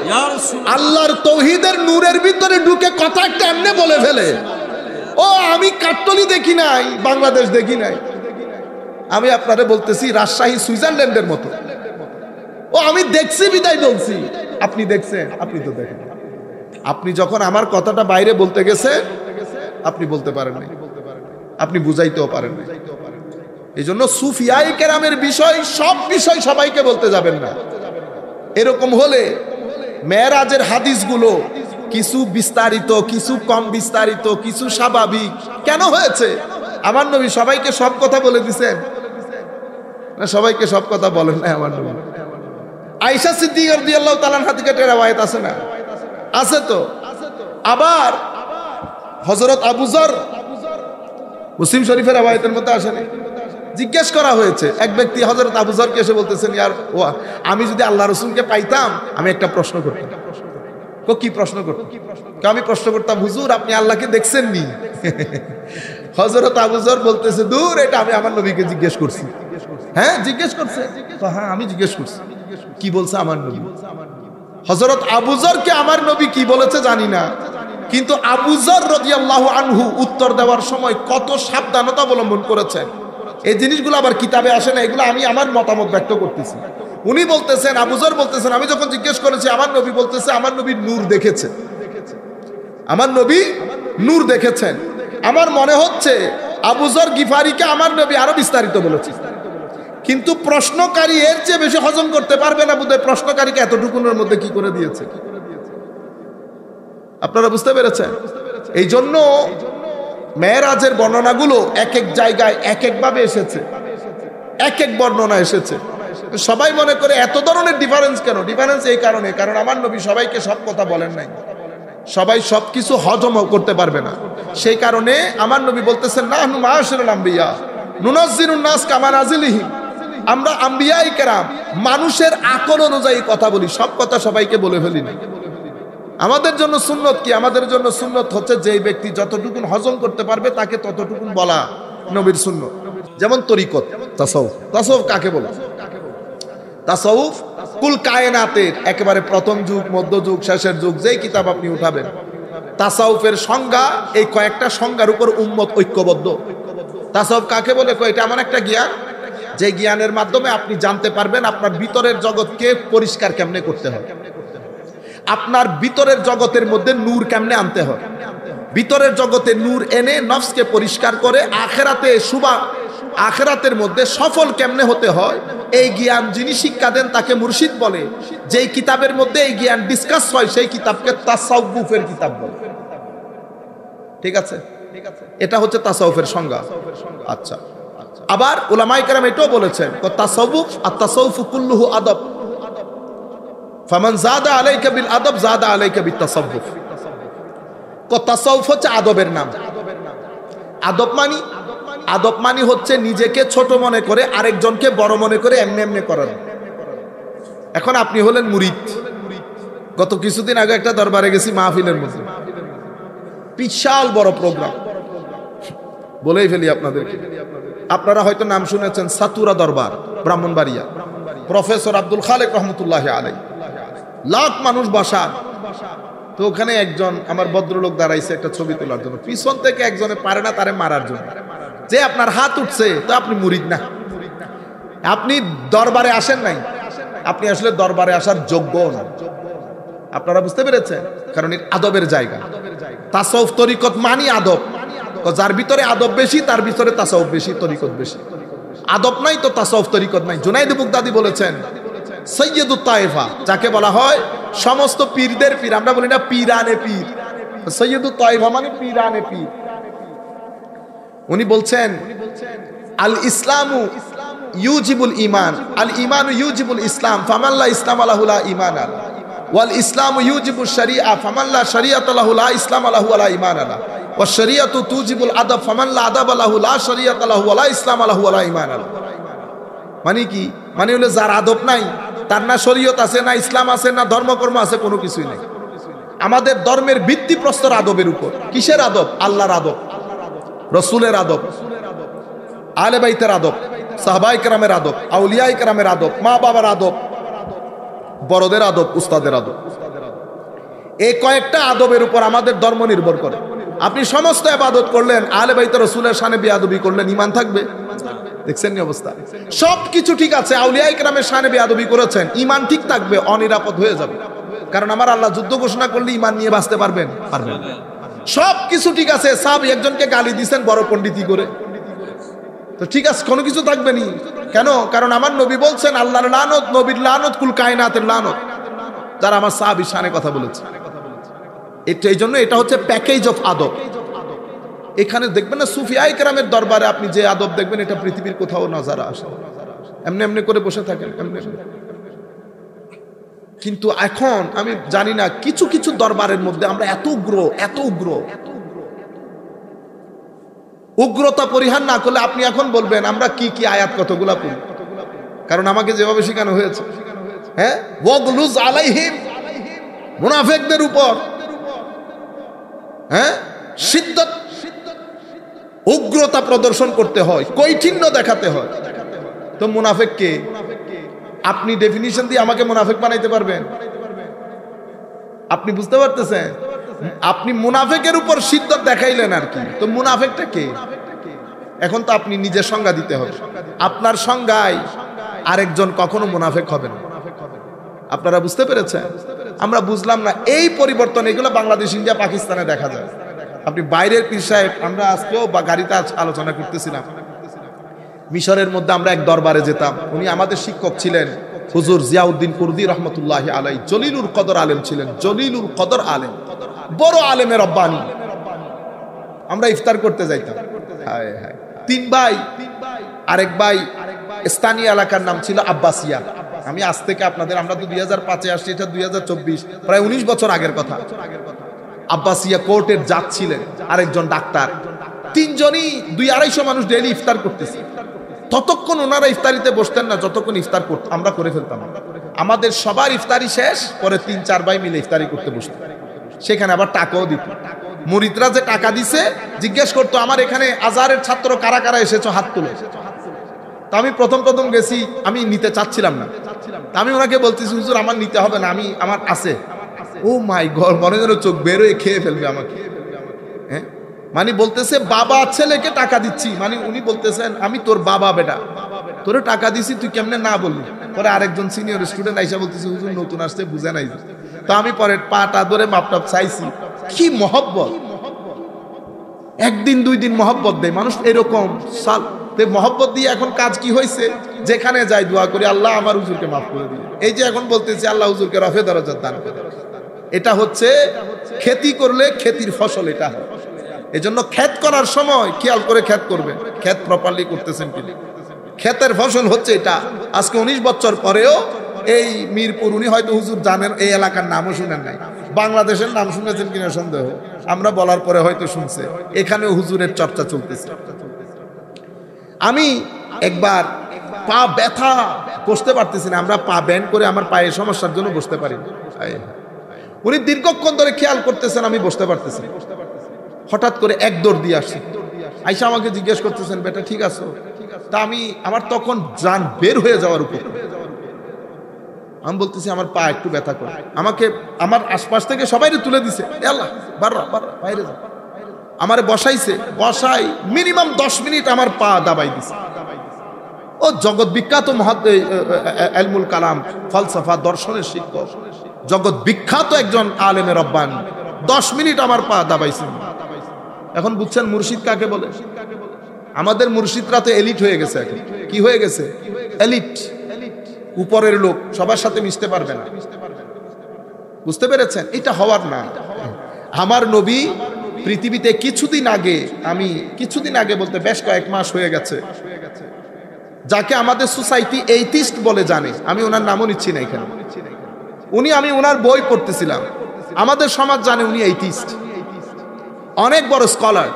আল্লাহর তৌহিদের নূরের ভিতরে ঢুকে কথা একটা এমনি বলে ফেলে, ও আমি কাট্টলি দেখি নাই, বাংলাদেশ দেখি নাই। আমি আপনারে বলতেছি রাজশাহী সুইজারল্যান্ডের মতো। ও আমি দেখছি বিদায় বলছি। আপনি দেখছেন? আপনি তো দেখেন। আপনি যখন আমার কথাটা বাইরে বলতে গেছে আপনি বলতে পারেন নাই, আপনি বুঝাইতেও পারেন নাই। এই জন্য সুফিয়ায়ে কেরামের বিষয়, সব বিষয় সবাইকে বলতে যাবেন না। এরকম হলে মেরাজের হাদিসগুলো কিছু বিস্তারিত, কিছু কম বিস্তারিত, কিছু স্বাভাবিক কেন হয়েছে? আমার নবী সবাইকে সব কথা বলে দিছেন না? সবাইকে সব কথা বলেন না আমার নবী। আয়েশা সিদ্দিকা রাদিয়াল্লাহু তাআলা আনহা থেকে রওয়ায়াত আছে না? আছে তো। আবার হযরত আবু যর, মুসলিম শরীফের রওয়ায়াতের মধ্যে আসে না? জিজ্ঞেস করা হয়েছে, এক ব্যক্তি হযরত আবু যরকে এসে বলতেছেন, ইয়ার ও আমি যদি আল্লাহ রাসূলকে পাইতাম আমি একটা প্রশ্ন করতাম। কি প্রশ্ন করতাম? আমি প্রশ্ন করতাম, হুজুর আপনি আল্লাহকে দেখছেন নি? হযরত আবু যর বলতেছে, দূর, এটা আমি আমার নবীকে জিজ্ঞেস করছি। হ্যাঁ জিজ্ঞেস করছে? হ্যাঁ আমি জিজ্ঞেস করছি। কি বলছে আমার নবী? হযরত আবু যরকে আমার নবী কি বলেছে জানি না, কিন্তু আবু যর রাদিয়াল্লাহু আনহু উত্তর দেওয়ার সময় কত সাবধানতা অবলম্বন করেছেন। এই জিনিসগুলো আবার কিতাবে আসে না, এগুলো আমি আমার মতামত ব্যক্ত করতেছি। উনি বলতেছেন, আবু যর বলতেছেন, আমি যখন জিজ্ঞেস করেছি আমার নবী বলতেছে আমার নবী নূর দেখেছে, আমার নবী নূর দেখেছেন। আমার মনে হচ্ছে আবু যর গিফারিকে আমার নবী আরো বিস্তারিত বলেছে, কিন্তু প্রশ্নকারী এর চেয়ে বেশি হজম করতে পারবে না বোধহয়। প্রশ্নকারীকে এতটুকুনের মধ্যে কি করে দিয়েছে? আপনারা বুঝতে পেরেছেন? এই জন্য মেরাজের বর্ণনাগুলো এক এক জায়গায় এক একভাবে এসেছে, এক এক বর্ণনা এসেছে। সবাই মনে করে এত ধরনের ডিফারেন্স কেন? ডিফারেন্স এই কারণে, কারণ আমার নবী সবাইকে সব কথা বলেন নাই, সবাই সবকিছু হজম করতে পারবে না। সেই কারণে আমার নবী বলতেছেন, নাহনু মাআশিরুল আম্বিয়া নুনাজ্জিরুন নাস কামা নাজিলিহিম, আমরা আম্বিয়ায়ে কেরাম মানুষের আকল অনুযায়ী কথা বলি, সব কথা সবাইকে বলে ফেলি না। আমাদের জন্য সুন্নত কি? আমাদের জন্য সুন্নত হচ্ছে যেই ব্যক্তি যতটুকুন হজম করতে পারবে তাকে ততটুকুন বলা নবীর সুন্নত। যেমন তরিকত, তাসাউফ। তাসাউফ কাকে বলে? তাসাউফ কুল কায়নাতের একেবারে প্রথম যুগ, মধ্যযুগ, শেষের যুগ, যেই কিতাব আপনি উঠাবেন, তাসাউফের সংজ্ঞা এই কয়েকটা সংজ্ঞার উপর উম্মত ঐক্যবদ্ধ। তাসাউফ কাকে বলে? এটা এমন একটা জ্ঞান যে জ্ঞানের মাধ্যমে আপনি জানতে পারবেন আপনার ভিতরের জগৎকে পরিষ্কার কেমনে করতে হবে। আপনার ভিতরের জগতের মধ্যে নূর কেমনে আনতে হয়, ভিতরের জগতে নূর এনে নফসকে পরিষ্কার করে আখেরাতের মধ্যে সফল কেমনে হতে হয়, এই জ্ঞান যিনি শিক্ষা দেন তাকে মুর্শিদ বলে। যেই কিতাবের মধ্যে এই জ্ঞান ডিসকাস হয় সেই কিতাবকে তাসাউফের কিতাব বলে। ঠিক আছে, এটা হচ্ছে তাসাউফের সংজ্ঞা। আচ্ছা, আবার উলামায়ে কেরাম এটাও বলেছেন তাসাউফ আর তাসাউফ কুল্লুহু আদব, ফামান যাদা আলাইকা বিল আদব যাদা আলাইকা বিত তাসাউফ। তাসাউফ হচ্ছে আদবের নাম। আদব মানি হচ্ছে নিজেকে ছোট মনে করে আরেকজনকে বড় মনে করে এমনি এমনি করার। এখন আপনি হলেন মুরিদ। গত কিছুদিন আগে একটা দরবারে গেছি মাহফিলের মধ্যে, বিশাল বড় প্রোগ্রাম, বলেই ফেলি আপনাদেরকে। আপনারা হয়তো নাম শুনেছেন সাতুরা দরবার, ব্রাহ্মণবাড়িয়া, প্রফেসর আব্দুল খালেক রহমতুল্লাহি আলাইহি, লাখ মানুষ বসা। তো ওখানে একজন আমার ভদ্রলোক দাঁড়াইছে একটা ছবি তোলার জন্য, পিছন থেকে একজনে পারে না তারে মারার জন্য, যে আপনার হাত উঠছে তো আপনি মুরিদ না, আপনি দরবারে আসেন নাই, আপনি আসলে দরবারে আসার যোগ্য না। আপনারা বুঝতে পেরেছেন? কারণ এর আদবের জায়গা। তাসাউফ তরিকত মানি আদব, যার ভিতরে আদব বেশি তার ভিতরে তাসাউফ বেশি, তরিকত বেশি। আদব নাই তো তাসাউফ তরিকত নাই। জুনাইদ বাগদাদি বলেছেন সৈয়দুত তায়েফা, যাকে বলা হয় সমস্ত পীরদের পীর, আমরা বলি না পীরানে পীর, সৈয়দুত তায়েফা মানে পীরানে পীর। উনি বলছেন আল ইসলামু ইউজিবুল ঈমান, আল ঈমানু ইউজিবুল ইসলাম, ফামান লা ইসলাম লাহু লা ঈমান আলা, ওয়াল ইসলামু ইউজিবুশ শরিয়া, ফামান লা শরিয়াতা লাহু লা ইসলাম লাহু ওয়া লা ঈমান আলা, ওয়াশ শরিয়াতু তুজিবুল আদব, ফামান লা আদাব লাহু লা শরিয়াতা লাহু ওয়া লা ইসলাম লাহু ওয়া লা ঈমান আলা। মানে কি? মানে হলো যার আদব নাই তার না শরীয়ত আছে, না ইসলাম আছে, না ধর্মকর্ম আছে, কোনো কিছুই নাই। আমাদের ধর্মের ভিত্তিপ্রস্তর আদবের উপর। কিসের আদব? আল্লাহর আদব, রসুলের আদব, আলে বাইতের আদব, সাহাবায়ে কেরামের আদব, আউলিয়ায়ে কেরামের আদব, মা বাবার আদব, বড়দের আদব, উস্তাদের আদব। এই কয়েকটা আদবের উপর আমাদের ধর্ম নির্ভর করে। আপনি সমস্ত ইবাদত করলেন, আলে বাইতের রসুলের শানে বেয়াদবি করলেন, ঈমান থাকবে? দেখছেন নি অবস্থা? সবকিছু ঠিক আছে, আউলিয়ায়ে কেরামের শানে বেয়াদবি করেছেন, ঈমান ঠিক থাকবে, অনিরাপদ হয়ে যাবে। কারণ আমার আল্লাহ যুদ্ধ ঘোষণা করলে ঈমান নিয়ে বাঁচতে পারবেন? পারবেন। সবকিছু ঠিক আছে, সাহাবী একজনকে গালি দিয়েছেন বড় পণ্ডিতি করে, তো ঠিক আছে, কোনো কিছু থাকবে নি। কেন? কারণ আমার নবী বলছেন আল্লাহর লানত, নবীর লানত, কুল কায়নাতের লানত, যারা আমার সাহাবীর শানে কথা বলেছে। এই জন্য এটা হচ্ছে প্যাকেজ অফ আদব। এখানে দেখবেন না সুফিয়ায়ে কেরামের দরবারে আপনি যে আদব দেখবেন, এটা পৃথিবীর কোথাও নজারা আসে। এমনি এমনি করে বসে থাকেন, এমনি। কিন্তু এখন আমি জানি না, কিছু কিছু দরবারের মধ্যে আমরা এত উগ্র, উগ্রতা পরিহার না করলে আপনি এখন বলবেন আমরা কি কি আয়াত কতগুলা পড়ি, কারণ আমাকে যেভাবে শেখানো হয়েছে। হ্যাঁ, ওয়াগলুজ আলাইহিম, মুনাফিকদের উপর, হ্যাঁ, শিদ্দত, উগ্রতা প্রদর্শন করতে হয়, কৈঠিন্য দেখাতে হয়। তো মুনাফিক কে? আপনি ডেফিনিশন দিয়ে আমাকে মুনাফিক বানাইতে পারবেন? আপনি বুঝতে পারতেছেন? আপনি মুনাফিকের উপর শিদ্দত দেখাইলেন আর কি, তো মুনাফিকটা কে? এখন তো আপনি নিজের সংজ্ঞা দিতে হবে। আপনার সংজ্ঞায় আরেকজন কখনো মুনাফিক হবে না। আপনারা বুঝতে পেরেছেন? আমরা বুঝলাম না এই পরিবর্তন, এগুলো বাংলাদেশ, ইন্ডিয়া, পাকিস্তানে দেখা যায়। আপনি বাইরের পীর সাহেব, আমরা আজকেও বা গাড়িতে আলোচনা করতেছিলাম, মিশরের মধ্যে আমরা এক দরবারে যেতাম, উনি আমাদের শিক্ষক ছিলেন হুজুর জিয়াউদ্দিন কুর্দি রহমতুল্লাহি আলাইহি, জলিলুল কদর আলেম ছিলেন, জলিলুল কদর আলেম, বড় আলেমের রব্বানি। আমরা ইফতার করতে যাইতাম, হায় হায়, তিন ভাই, আরেক ভাই স্থানীয় এলাকার নাম ছিল আব্বাসিয়া। আমি আজ থেকে আপনাদের, আমরা তো 2005-এ আসছি, এটা 2024, প্রায় 19 বছর আগের কথা। আব্বাসিয়া কোর্টের জাজ ছিলেন, আরেকজন ডাক্তার, তিনজনই 200-250 মানুষ ডেইলি ইফতার করতেছি। ততক্ষণ ওনারা ইফতারিতে বসতেন না যতক্ষণ ইফতার আমরা করে ফেলতাম। আমাদের সবার ইফতারি শেষ, পরে 3-4 ভাই মিলে ইফতারি করতে বসতো। সেখানে আবার টাকাও দিত। মুরিদরা যে টাকা দিছে জিজ্ঞেস করতো, আমার এখানে আজহারের ছাত্র কারা কারা এসেছো, হাত তুলে। তা আমি প্রথম গেছি, আমি নিতে চাচ্ছিলাম না। তা আমি ওনাকে বলতেছি, হুজুর আমার নিতে হবে না, আমার আছে। ও মাই গড, মনে যেন চোখ বেরোয় খেয়ে ফেলবে আমাকে। হ্যাঁ, মানে বলতেছে বাবা ছেলেকে টাকা দিচ্ছি, মানে উনি বলতেছেন আমি তোর বাবা, বেটা তোরে টাকা দিছি, তুই কেমনে না বললি? পরে আরেকজন সিনিয়র স্টুডেন্ট আইসা বলতেছে, হুজুর নতুন আসতে বুঝে নাই, তো আমি পরে পাটা ধরে মাপটাপ চাইছি, কি মহব্বত! একদিন দুই দিন মহব্বত দেয় মানুষ এরকম সাল। মহব্বত দিয়ে এখন কাজ কি হয়েছে, যেখানে যাই দোয়া করি আল্লাহ আমার হুজুরকে মাফ করে দিন। এই যে এখন বলতেছি আল্লাহ হুজুরকে রফে দরজাত দান করে, এটা হচ্ছে খেতি করলে খেতির ফসল এটা হয়। এজন্য ক্ষেত করার সময় খেয়াল করে ক্ষেত করবেন, ক্ষেত প্রপারলি করতেছেন কিনা। ক্ষেতের ফসল হচ্ছে এটা। আজকে 19 বছর পরেও এই মিরপুর, উনি হয়তো হুজুর জানেন, এই এলাকার নামও শুনেন নাই, বাংলাদেশের নাম শুনেছেন কিনা সন্দেহ, আমরা বলার পরে হয়তো শুনছে, এখানেও হুজুরের চর্চা চলতেছে। আমি একবার পা ব্যথা, বসতে পারতেছি না, আমরা পা ব্যান্ড করে আমার পায়ের সমস্যার জন্য বসতে পারি। উনি দীর্ঘক্ষণ ধরে খেয়াল করতেছেন, আমি বসতে পারতেছি। হঠাৎ করে এক দৌড় দিয়ে আসছি, আইসা আমাকে জিজ্ঞেস করতেছেন বেটা ঠিক আছো? তা আমার তখন জান বের হয়ে যাওয়ার উপর। আমি বলতেছি আমার পা একটু ব্যথা করে, আমাকে আমার আশপাশ থেকে সবাই তুলে দিছে, আল্লাহ বাররা বাররা বাইরে যা। আমারে বসাই মিনিমাম 10 মিনিট আমার পা দাবাই দিছে। ও জগৎ বিখ্যাত ইলমুল কালাম, ফলসফা, দর্শনের শিক্ষক, জগৎ বিখ্যাত একজন আলেমে রব্বানী, 10 মিনিট আমার পা দাবাইছেন। এখন বুঝছেন মুর্শিদ কাকে বলে? আমাদের মুর্শিদরা তো এলিট হয়ে গেছে। এখন কি হয়ে গেছে? এলিট, উপরের লোক, সবার সাথে মিশতে পারবে না। বুঝতে পেরেছেন? এটা হওয়ার না। আমার নবী পৃথিবীতে কিছুদিন আগে বলতে বেশ কয়েক মাস হয়ে গেছে, যাকে আমাদের সোসাইটি এইথিস্ট বলে জানে, আমি ওনার নামও নিচ্ছি না এখানে। আমি ওনার বই পড়তেছিলাম, আমাদের সমাজ জানে উনি এইথিস্ট, অনেক বড় স্কলার।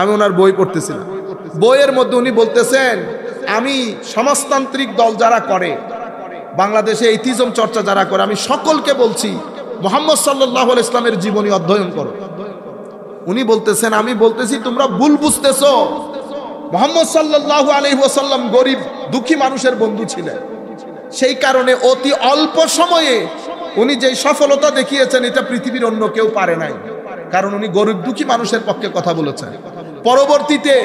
আমি ওনার বই পড়তেছিলাম, বইয়ের মধ্যে উনি বলতেছেন আমি সমাজতান্ত্রিক দল যারা করে, বাংলাদেশে এইথিজম চর্চা যারা করে, আমি সকলকে বলছি মুহাম্মদ সাল্লাল্লাহু আলাইহি ইসলামের জীবনী অধ্যয়ন করো। উনি বলতেছেন আমি বলতেছি তোমরা ভুল বুঝতেছো, মুহাম্মদ সাল্লাল্লাহু আলাইহি ওয়াসাল্লাম গরিব দুঃখী মানুষের বন্ধু ছিলেন, সেই কারণে অতি অল্প সময়ে উনি যে সফলতা দেখিয়েছেন এটা পৃথিবীর অন্য কেউ পারে নাই, কারণ উনি গরিব দুঃখী মানুষের পক্ষে কথা বলেছেন। পরবর্তীতে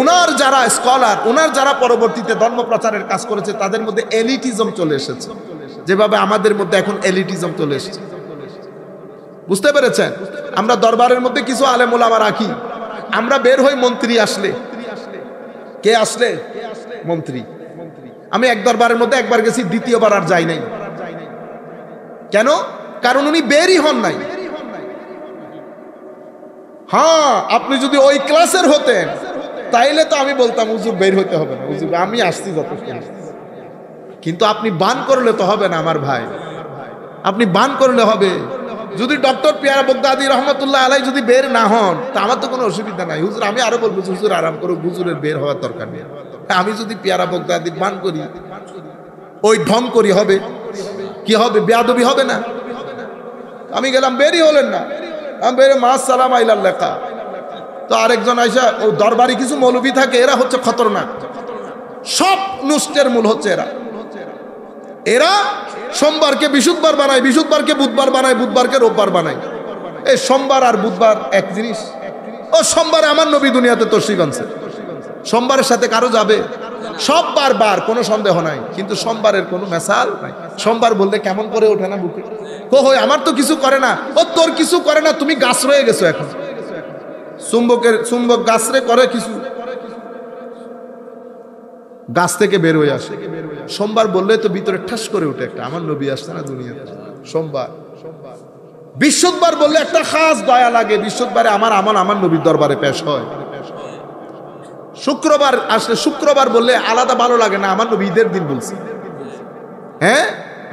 উনার যারা স্কলার, উনার যারা পরবর্তীতে ধর্ম প্রচারের কাজ করেছে, তাদের মধ্যে এলিটিজম চলে এসেছে, যেভাবে আমাদের মধ্যে এখন এলিটিজম চলে এসেছে। বুঝতে পেরেছেন? আমরা দরবারের মধ্যে কিছু আলেম ওলামা রাখি, আমরা বের হই মন্ত্রী আসলে, কে আসলে? মন্ত্রী। আমি এক দরবারের মধ্যে একবার গেছি, দ্বিতীয়বার আর যাই নাই। কেন? কারণ উনি বেরই হন নাই। হ্যাঁ, আপনি যদি ওই ক্লাসের হতেন তাইলে তো আমি বলতাম হুজুর বের হতে হবে না, হুজুর আমি আসছি যথেষ্ট। কিন্তু আপনি বান করলে তো হবে না আমার ভাই, আপনি বান করলে হবে। যদি ডক্টর পিয়ারা বগদাদি রহমতুল্লাহ আলাই যদি বের না হন তা আমার তো কোনো অসুবিধা নাই, হুজুর আমি আরো বলবো হুজুর আরাম করো, হুজুরের বের হওয়ার দরকার নেই। আমি যদি পিয়ারা বগদাদি বান করি, ওই ঢং করি, হবে কি হবে? বেয়াদবি হবে না? আমি গেলাম, বেরই হলেন না, আমি বেরে মাস সালাম আইলাল লেখা। তো আরেকজন আইসা, ও দরবারি কিছু মৌলবি থাকে, এরা হচ্ছে খতরনাক, সব নষ্টের মূল হচ্ছে এরা সোমবারকে বিশুদ্ধবার বানায়, বিশুদ্ধবারকে বুধবার বানায়, বুধবারকে রোববার বানায়। এই সোমবার আর বুধবার এক জিনিস। ও সোমবারে আমার নবী দুনিয়াতে তশরিফ আনছে, সোমবারের সাথে কারো যাবে? সব বার কোনো সন্দেহ নাই, কিন্তু সোমবারের কোনো মেসাল নাই। সোমবার বললে কেমন করে ওঠে না বুকে, কই আমার তো কিছু করে না। ও তোর কিছু করে না, তুমি গাছ রয়ে গেছো। এখন চুম্বক গাছ রে করে কিছু, গাছ থেকে বের হয়ে আসে। সোমবার বললে তো ভিতরে ঠাস করে উঠে একটা, আমার নবী আসছে না দুনিয়াতে সোমবার। বৃহস্পতিবার বললে একটা খাস দয়া লাগে, বৃহস্পতিবারে আমার আমল আমার নবীর দরবারে পেশ হয়। শুক্রবার আসলে, শুক্রবার বললে আলাদা ভালো লাগে না, আমার নবী ঈদের দিন বলছে। হ্যাঁ,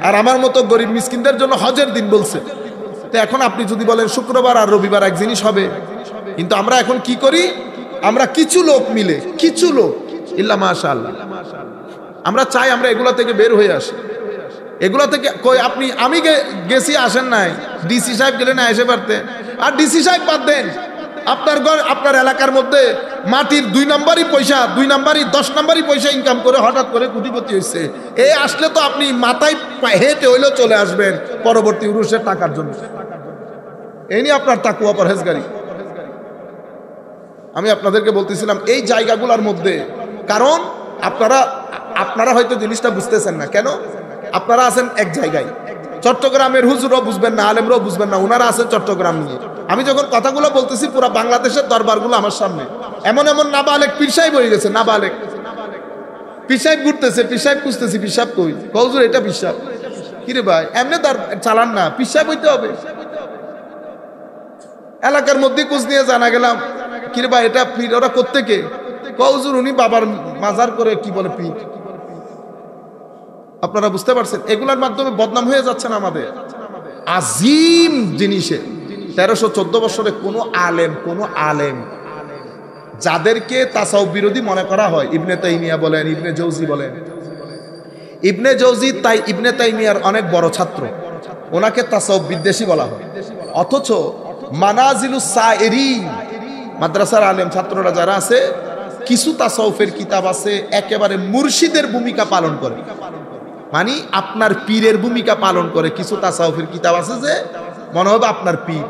আর আমার মতো গরিব মিসকিনদের জন্য হজের দিন বলছে। তো এখন আপনি যদি বলেন শুক্রবার আর রবিবার এক জিনিস হবে, কিন্তু আমরা এখন কি করি? আমরা কিছু লোক মিলে, কিছু লোক ইল্লা মাশাআল্লাহ, আমরা চাই আমরা এগুলা থেকে বের হয়ে আসি। এগুলা থেকে কই আপনি, আমি গেছি আসেন নাই, ডিসি সাহেব গেলে না এসে পারতে। আর ডিসি সাহেব বাদ দেন, আপনার ঘর, আপনার এলাকার মধ্যে মাটির 2 নাম্বারই পয়সা, 2 নাম্বারই 10 নাম্বারই পয়সা ইনকাম করে হঠাৎ করে কোটিপতি হয়েছে। এই আসলে তো আপনি মাথায় হেঁটে হইলেও চলে আসবেন পরবর্তী উরুষের টাকার জন্য। এই নিয়ে আপনার তাকুয়া পরহেজগারি। আমি আপনাদেরকে বলতেছিলাম এই জায়গাগুলোর মধ্যে, কারণ আপনারা হয়তো জিনিসটা বুঝতেছেন না। কেন? আপনারা আছেন এক জায়গায়, চট্টগ্রামের হুজুরও বুঝবেন না, আলেমরাও বুঝবেন না, ওনারা আছেন চট্টগ্রাম নিয়ে। আমি যখন কথাগুলো বলতেছি পুরো বাংলাদেশের দরবারগুলো আমার সামনে, এমন এমন নাবালেক পীর সাহেব হয়ে গেছে, নাবালেক পীর সাহেব ঘুরতেছে, পীর সাহেব খুঁজতেছি, পীর সাহেব কই, হুজুর এটা পীর সাহেব। কিরে ভাই এমনি তার চালান না, পীর সাহেব হইতে হবে। এলাকার মধ্যে খোঁজ নিয়ে জানা গেলাম, কিরে ভাই এটা পীর, ওরা কোত্থেকে? হুজুর উনি বাবার মাজার করে কি বলে পীর। আপনারা বুঝতে পারছেন এগুলোর মাধ্যমে বদনাম হয়ে যাচ্ছেন আমাদের আজিম জিনিসে। 1314 বছরে কোনো আলেম যাদেরকে তাসাউফ বিরোধী মনে করা হয়, ইবনে তাইমিয়া বলেন, ইবনে জৌজি বলেন, ইবনে জৌজি তাই ইবনে তাইমিয়ার অনেক বড় ছাত্র, ওনাকে তাসাউফ বিদ্বেষী বলা হয়। অথচ মানাজিলুস সাইরিন মাদ্রাসার আলেম ছাত্ররা যারা আছে, কিছু তাসাউফের কিতাব আছে একেবারে মুর্শিদের ভূমিকা পালন করে, মানে আপনার পীরের ভূমিকা পালন করে। কিছু তাসাউফের কিতাব আছে যে মনে হবে আপনার পীর,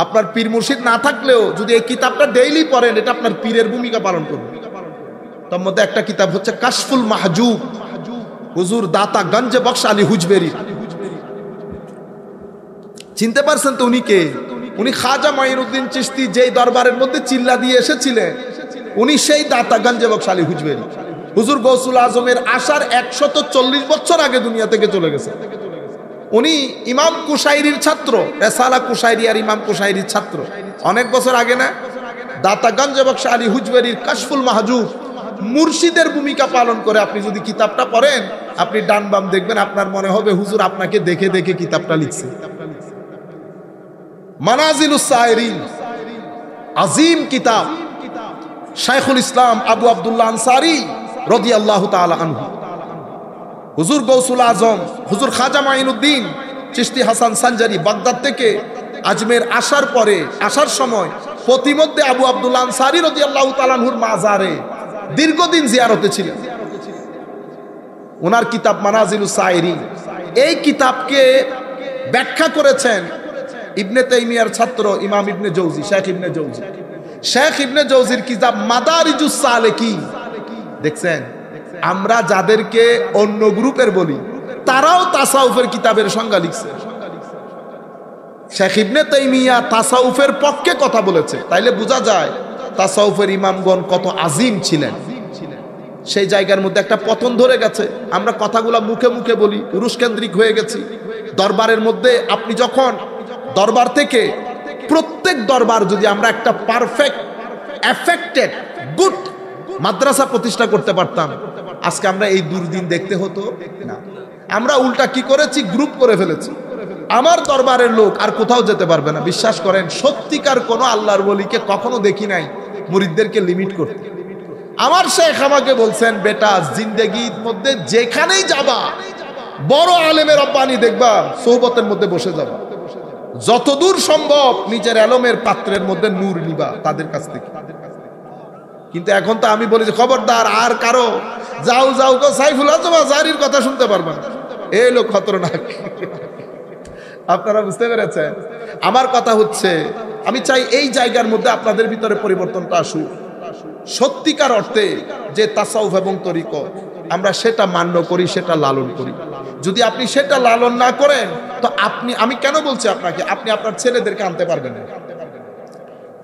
আপনার পীর মুর্শিদ না থাকলেও যদি এই কিতাবটা ডেইলি পড়েন, এটা আপনার পীরের ভূমিকা পালন করবে। তার মধ্যে একটা কিতাব হচ্ছে কাশফুল মাহজুব, হুজুর দাতা গঞ্জ বখশ আলী হুজবেরি। চিনতে পারছেন তো উনি কে? উনি খাজা মাইনুদ্দিন চিশতি যেই দরবারের মধ্যে চিল্লা দিয়ে এসেছিলেন, উনি সেই দাতা গঞ্জ বখশ আলী হুজবেরি। হুজুর গৌসুল আজমের আসার 140 বছর আগে দুনিয়া থেকে চলে গেছে। উনি ইমাম কুশাইরির ছাত্র, রেসালা কুশাইরি আর ইমাম কুশাইরির ছাত্র, অনেক বছর আগে না? দাতা গঞ্জ বখশ আলী হুজবেরির কাশফুল মাহজুব মুর্শিদের ভূমিকা পালন করে। আপনি যদি কিতাবটা পড়েন, আপনি ডান বাম দেখবেন, আপনার মনে হবে হুজুর আপনাকে দেখে দেখে কিতাবটা লিখছে। মানাজিলুস সাইরিন আজিম কিতাব, শাইখুল ইসলাম আবু আব্দুল্লাহ আনসারী রাদিয়াল্লাহু তাআলা আনহু। হুজুর গৌসুল আজম, হুজুর খাজা মাইনুদ্দিন চিশতি হাসান সানজারি বাগদাদ থেকে আজমের আসার সময় প্রতিমধ্যে আবু আব্দুল্লাহ আনসারী রাদিয়াল্লাহু তাআলা আনহুর মাজারে দীর্ঘদিন জিয়ারতে ছিলেন। ওনার কিতাব মানাজিলুস সাইরিন, এই কিতাবকে ব্যাখ্যা করেছেন ইবনে তাইমিয়ার ছাত্র ইমাম ইবনে জৌজি, শেখ ইবনে জৌজি। শেখ ইবনে জৌজির কিতাব মাদারিজুস সালেকিন। দেখছেন, আমরা যাদেরকে অন্য গ্রুপের বলি, তারাও তাসাউফের কিতাবের সংজ্ঞা লিখছে। শেখ ইবনে তাইমিয়া তাসাউফের পক্ষে কথা বলেছে, তাইলে বোঝা যায় তাসাউফের ইমামগণ কত আজিম ছিলেন। সেই জায়গার মধ্যে একটা পতন ধরে গেছে। আমরা কথাগুলা মুখে মুখে বলি, পুরুষ কেন্দ্রিক হয়ে গেছি। দরবারের মধ্যে আপনি যখন দরবার থেকে প্রত্যেক দরবার যদি আমরা একটা পারফেক্ট এফেক্টেড গুড মাদ্রাসা প্রতিষ্ঠা করতে পারতাম, আজকে আমরা এই দুর্দিন দেখতে হতো না। আমরা উল্টা কি করেছি, গ্রুপ করে ফেলেছি। আমার দরবারের লোক আর কোথাও যেতে পারবে না। বিশ্বাস করেন, সত্যিকার কোনো আল্লাহর ওলিকে কখনো দেখি নাই মুরিদদেরকে লিমিট করতে। আমার শেখ আমাকে বলছেন, বেটা জিন্দেগির মধ্যে যেখানেই যাবা বড় আলেমের রব্বানি দেখবা, সোহবতের মধ্যে বসে যাবা, যতদূর সম্ভব নিজের এলমের পাত্রের মধ্যে নূর নিবা তাদের কাছ থেকে। কিন্তু এখন তো আমি বলি যে খবরদার, আর কারো যাও যাও গো সাইফুল আজম আজহারীর কথা শুনতে পারবে না, এই লোক খতরনাক। আপনারা বুঝতে পেরেছেন? আমার কথা হচ্ছে, আমি চাই এই জায়গার মধ্যে আপনাদের ভিতরে পরিবর্তনটা আসুক। সত্যিকার অর্থে যে তাসাউফ এবং তরিকত, আমরা সেটা মান্য করি, সেটা লালন করি। যদি আপনি সেটা লালন না করেন, তো আমি কেন বলছি আপনাকে, আপনি আপনার ছেলেদেরকে আনতে পারবেন না।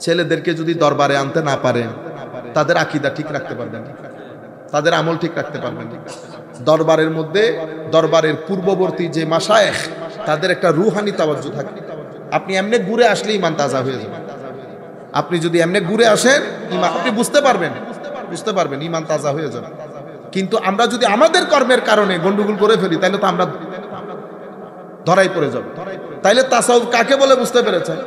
ছেলেদেরকে যদি দরবারে আনতে না পারেন, তাদের আকীদা ঠিক রাখতে পারবেন না, তাদের আমল ঠিক রাখতে পারবেন না। দরবারের মধ্যে দরবারের পূর্ববর্তী যে মাশায়েখ, তাদের একটা রুহানি তাওয়াজ্জু থাকে। আপনি এমনি ঘুরে আসলে ইমান তাজা হয়ে যাবে। আপনি যদি এমনি ঘুরে আসেন, ইমান আপনি বুঝতে পারবেন ইমান তাজা হয়ে যাবে। কিন্তু আমরা যদি আমাদের কর্মের কারণে গন্ডগোল করে ফেলি, তাহলে তো আমরা ধরাই পড়ে যাব। তাইলে তাসাউফ কাকে বলে বুঝতে পেরেছেন?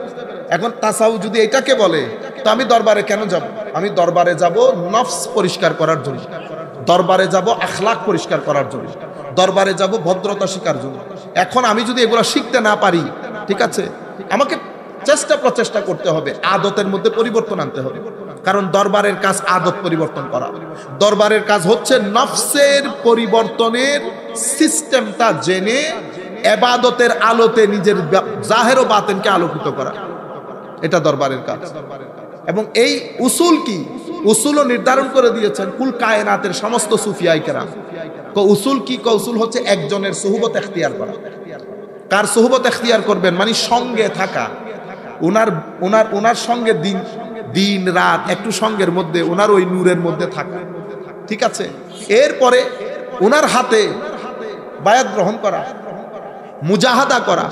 এখন তাসাউফ যদি এটাকে বলে, তো আমি দরবারে কেন যাব? আমি দরবারে যাব নফস পরিষ্কার করার জন্য, দরবারে যাব আখলাক পরিষ্কার করার জন্য, দরবারে যাব ভদ্রতা শিখার জন্য। এখন আমি যদি এগুলো শিখতে না পারি, ঠিক আছে, আমাকে প্রচেষ্টা করতে হবে, আদতের মধ্যে পরিবর্তন আনতে হবে। কারণ দরবারের কাজ আদত পরিবর্তন করা, দরবারের কাজ হচ্ছে নফসের পরিবর্তনের সিস্টেমটা জেনে ইবাদতের আলোতে নিজের জাহের ও বাতেনকে আলোকিত করা, এটা দরবারের কাজ। এবং এই উসুল কি, উসুলও নির্ধারণ করে দিয়েছেন কুল কায়নাতের সমস্ত সুফিয়ায়ে কেরাম। উসুল কি? উসুল হচ্ছে একজনের সুহবত এখতিয়ার করা। কার সোহবত এখতিয়ার করবেন, মানে সঙ্গে থাকা, ওনার ওনার ওনার সঙ্গে দিন দিন রাত একটু সঙ্গের মধ্যে, ওনার ওই নূরের মধ্যে থাকা, ঠিক আছে। এরপরে ওনার হাতে বায়াত গ্রহণ করা, মুজাহাদা করা,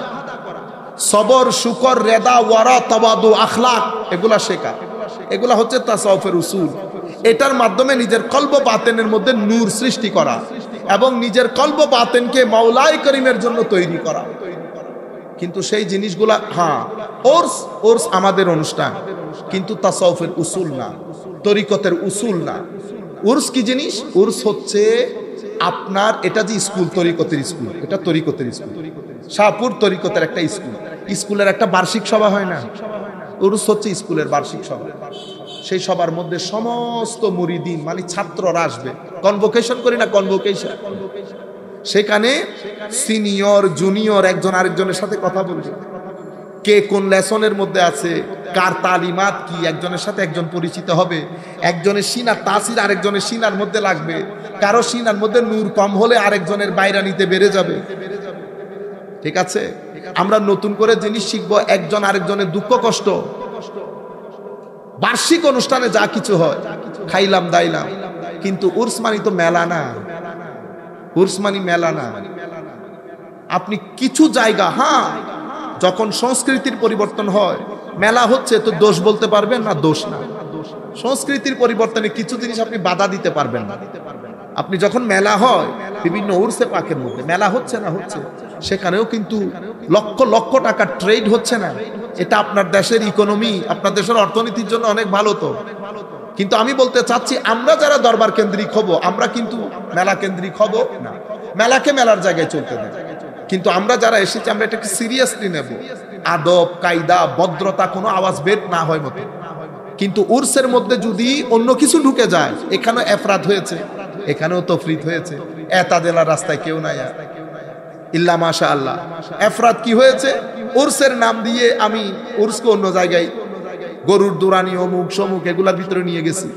সবর, শুকর, রেদা, ওয়ারা, তাওয়াদু, আখলাক, এগুলা শেখা, এগুলা হচ্ছে তাসাউফের উসুল। এটার মাধ্যমে নিজের কলব বাতেনের মধ্যে নূর সৃষ্টি করা এবং নিজের কলব বাতেনকে মাওলাই করিমের জন্য তৈরি করা। কিন্তু সেই জিনিসগুলা, হ্যাঁ, ওর্স আমাদের অনুষ্ঠান, কিন্তু তাসাউফের উসুল না, তরিকতের উসুল না। উর্স কি জিনিস? উর্স হচ্ছে আপনার, এটা যে স্কুল, তরিকতের স্কুল, এটা তরিকতের স্কুল, শাহপুর তরিকতের একটা স্কুল, স্কুলের একটা বার্ষিক সভা হয় না, উরুস হচ্ছে স্কুলের বার্ষিক সভা। সেই সবার মধ্যে সমস্ত মুরিদিন মানে ছাত্ররা আসবে, কনভোকেশন করি না, কনভোকেশন। সেখানে সিনিয়র জুনিয়র একজন আরেকজনের সাথে কথা বলবে, কে কোন লেসনের মধ্যে আছে, কার তালিমাত কি, একজনের সাথে একজন পরিচিত হবে, একজনের সিনার তাসির আরেকজনের সিনার মধ্যে লাগবে, কারো সিনার মধ্যে নূর কম হলে আরেকজনের বাইরানিতে বেড়ে যাবে, ঠিক আছে। আমরা নতুন করে জিনিস শিখবো, একজন আরেকজনের দুঃখ কষ্ট। বার্ষিক অনুষ্ঠানে যা কিছু হয় খাইলাম দাইলাম, কিন্তু উর্স মানি তো মেলা না, উর্স মানি মেলা না। আপনি কিছু জায়গা, হ্যাঁ, যখন সংস্কৃতির পরিবর্তন হয়, মেলা হচ্ছে তো দোষ বলতে পারবেন না, দোষ না। সংস্কৃতির পরিবর্তনে কিছু জিনিস আপনি বাধা দিতে পারবেন না। আপনি যখন মেলা হয়, বিভিন্ন উর্সে পাকের মধ্যে মেলা হচ্ছে না, হচ্ছে, সেখানেও কিন্তু লক্ষ লক্ষ টাকার ট্রেড হচ্ছে না। এটা আপনার দেশের ইকোনমি, আপনার দেশের অর্থনীতির জন্য অনেক ভালো তো। কিন্তু আমি বলতে চাচ্ছি, আমরা যারা দরবার কেন্দ্রিক হব, আমরা কিন্তু মেলা কেন্দ্রিক হব না। মেলাকে মেলার জায়গায় চলতে দেয়, কিন্তু আমরা যারা এসেছি, আমরা এটাকে সিরিয়াসলি নেব, আদব কায়দা ভদ্রতা কোনো আওয়াজ বের না হয় মতো। কিন্তু উর্সের মধ্যে যদি অন্য কিছু ঢুকে যায়, এখানেও এফরাত হয়েছে, এখানেও তফরিত হয়েছে, এতাদেলার রাস্তায় কেউ নাই ইল্লা মাশা আল্লাহ। এফরাত কি হয়েছে? উর্সের নাম দিয়ে আমি উর্সকে অন্য জায়গায় গরুর দুরানি অমুক সমুক এগুলার ভিতরে নিয়ে গেছি।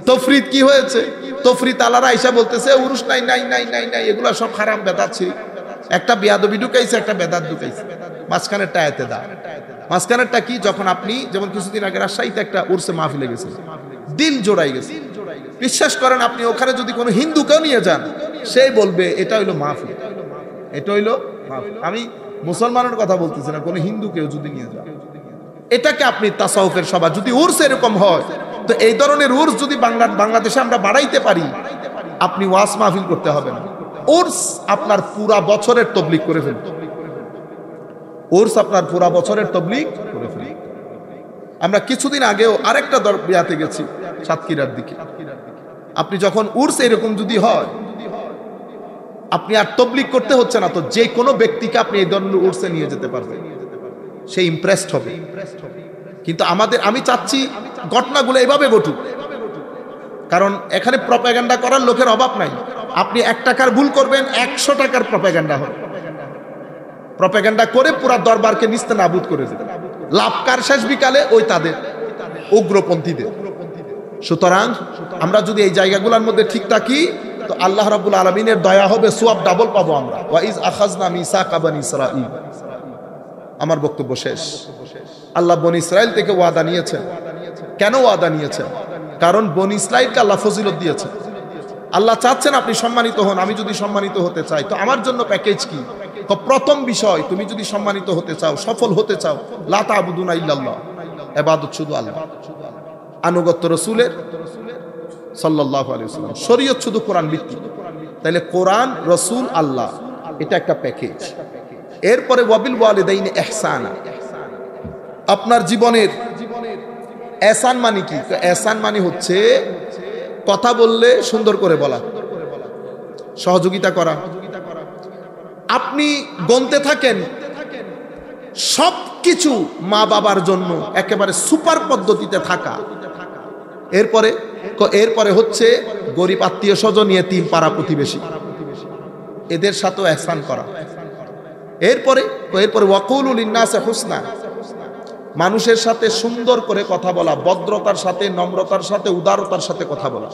তফরিত কি হয়েছে? তফরিত আলারা আইসা বলতেছে উরুস নাই নাই নাই নাই নাই, এগুলা সব হারাম বেদাত ছিল। একটা বিয়াদবি ঢুকাইছে, একটা বেদাত ঢুকাইছে, মাঝখানেরটা এতেদা। মাঝখানেরটা কি? যখন আপনি যেমন কিছুদিন আগে রাজশাহীতে একটা উর্সে মাহফিলে গেছে, দিল জোড়াই গেছে। বিশ্বাস করেন, আপনি ওখানে যদি কোনো হিন্দুকেও নিয়ে যান, সেই বলবে এটা হইলো মাহফিল, এটা হইলো মাহফিল। আমি মুসলমানের কথা বলতেছি না, কোনো হিন্দুকেও যদি নিয়ে যান, এটাকে আপনি তাসাউফের সভা। যদি উর্স এরকম হয়, তো এই ধরনের উর্স যদি বাংলাদেশে আমরা বাড়াইতে পারি, আপনি ওয়াজ মাহফিল করতে হবে না। উর্স আপনার পুরা বছরের তবলিগ করে ফেলবে, উর্স আপনার পুরা বছরের তবলিগ করে ফেলবে। আমরা কিছুদিন আগেও আরেকটা বিয়াতে গেছি সাতক্ষীরার দিকে। আপনি যখন উর্স এরকম যদি হয়, আপনি আর তবলিগ করতে হচ্ছে না, তো যে কোনো ব্যক্তিকে আপনি এই ধরনের উর্সে নিয়ে যেতে পারবেন, সে ইমপ্রেসড হবে। কিন্তু আমি চাচ্ছি ঘটনাগুলো এভাবে ঘটুক, কারণ এখানে প্রপাগান্ডা করার লোকের অভাব নাই। আপনি 1 টাকার ভুল করবেন, 100 টাকার প্রপাগান্ডা হবে, প্রপাগান্ডা করে পুরা দরবারকে নিস্তেনাবুদ করে দেবে। লাভকার শেষ বিকালে ওই তাদের উগ্রপন্থীদের। সুতরাং আমরা যদি এই জায়গাগুলোর মধ্যে ঠিক থাকি, তো আল্লাহ রাব্বুল আলামিনের দয়া হবে, সওয়াব ডাবল পাবো আমরা। ওয়া ইজ আখাযনা মিসাকা বনি ইসরাঈল। আমার বক্তব্য শেষ। আল্লাহ বনি ইসরাইল থেকে ওয়াদা নিয়েছেন। কেন ওয়াদা নিয়েছেন? কারণ বনি ইসরাইলকে আল্লাহ ফজিলত দিয়েছেন। আল্লাহ চাচ্ছেন আপনি সম্মানিত হন। আমি যদি সম্মানিত হতে চাই, তো আমার জন্য প্যাকেজ কি? তো প্রথম বিষয়, তুমি যদি সম্মানিত হতে চাও, সফল হতে চাও, লা তা'বুদুনা ইল্লাল্লাহ, ইবাদত শুধু আল্লাহ, আনুগত্য রাসূলের সাল্লাল্লাহু আলাইহি ওয়াসাল্লাম, শরীয়ত শুধু কোরআন ভিত্তিক। তাহলে কোরআন, রাসূল, আল্লাহ, এটা একটা প্যাকেজ। এরপরে ওয়াবিল ওয়ালিদাইনি ইহসানা, আপনার জীবনের এহসান মানে কি? এহসান মানে হচ্ছে কথা বললে সুন্দর করে বলা, সহযোগিতা করা। আপনি গন্তে থাকেন সব কিছু মা বাবার জন্য একেবারে সুপার পদ্ধতিতে থাকা। এরপরে হচ্ছে গরিব আত্মীয় স্বজন, ইয়েতিম, পাড়া প্রতিবেশী, এদের সাথেও ইহসান করা। এরপরে ওয়াকুলু লিন্নাসি হুসনা, মানুষের সাথে সুন্দর করে কথা বলা, ভদ্রতার সাথে, নম্রতার সাথে, উদারতার সাথে কথা বলা।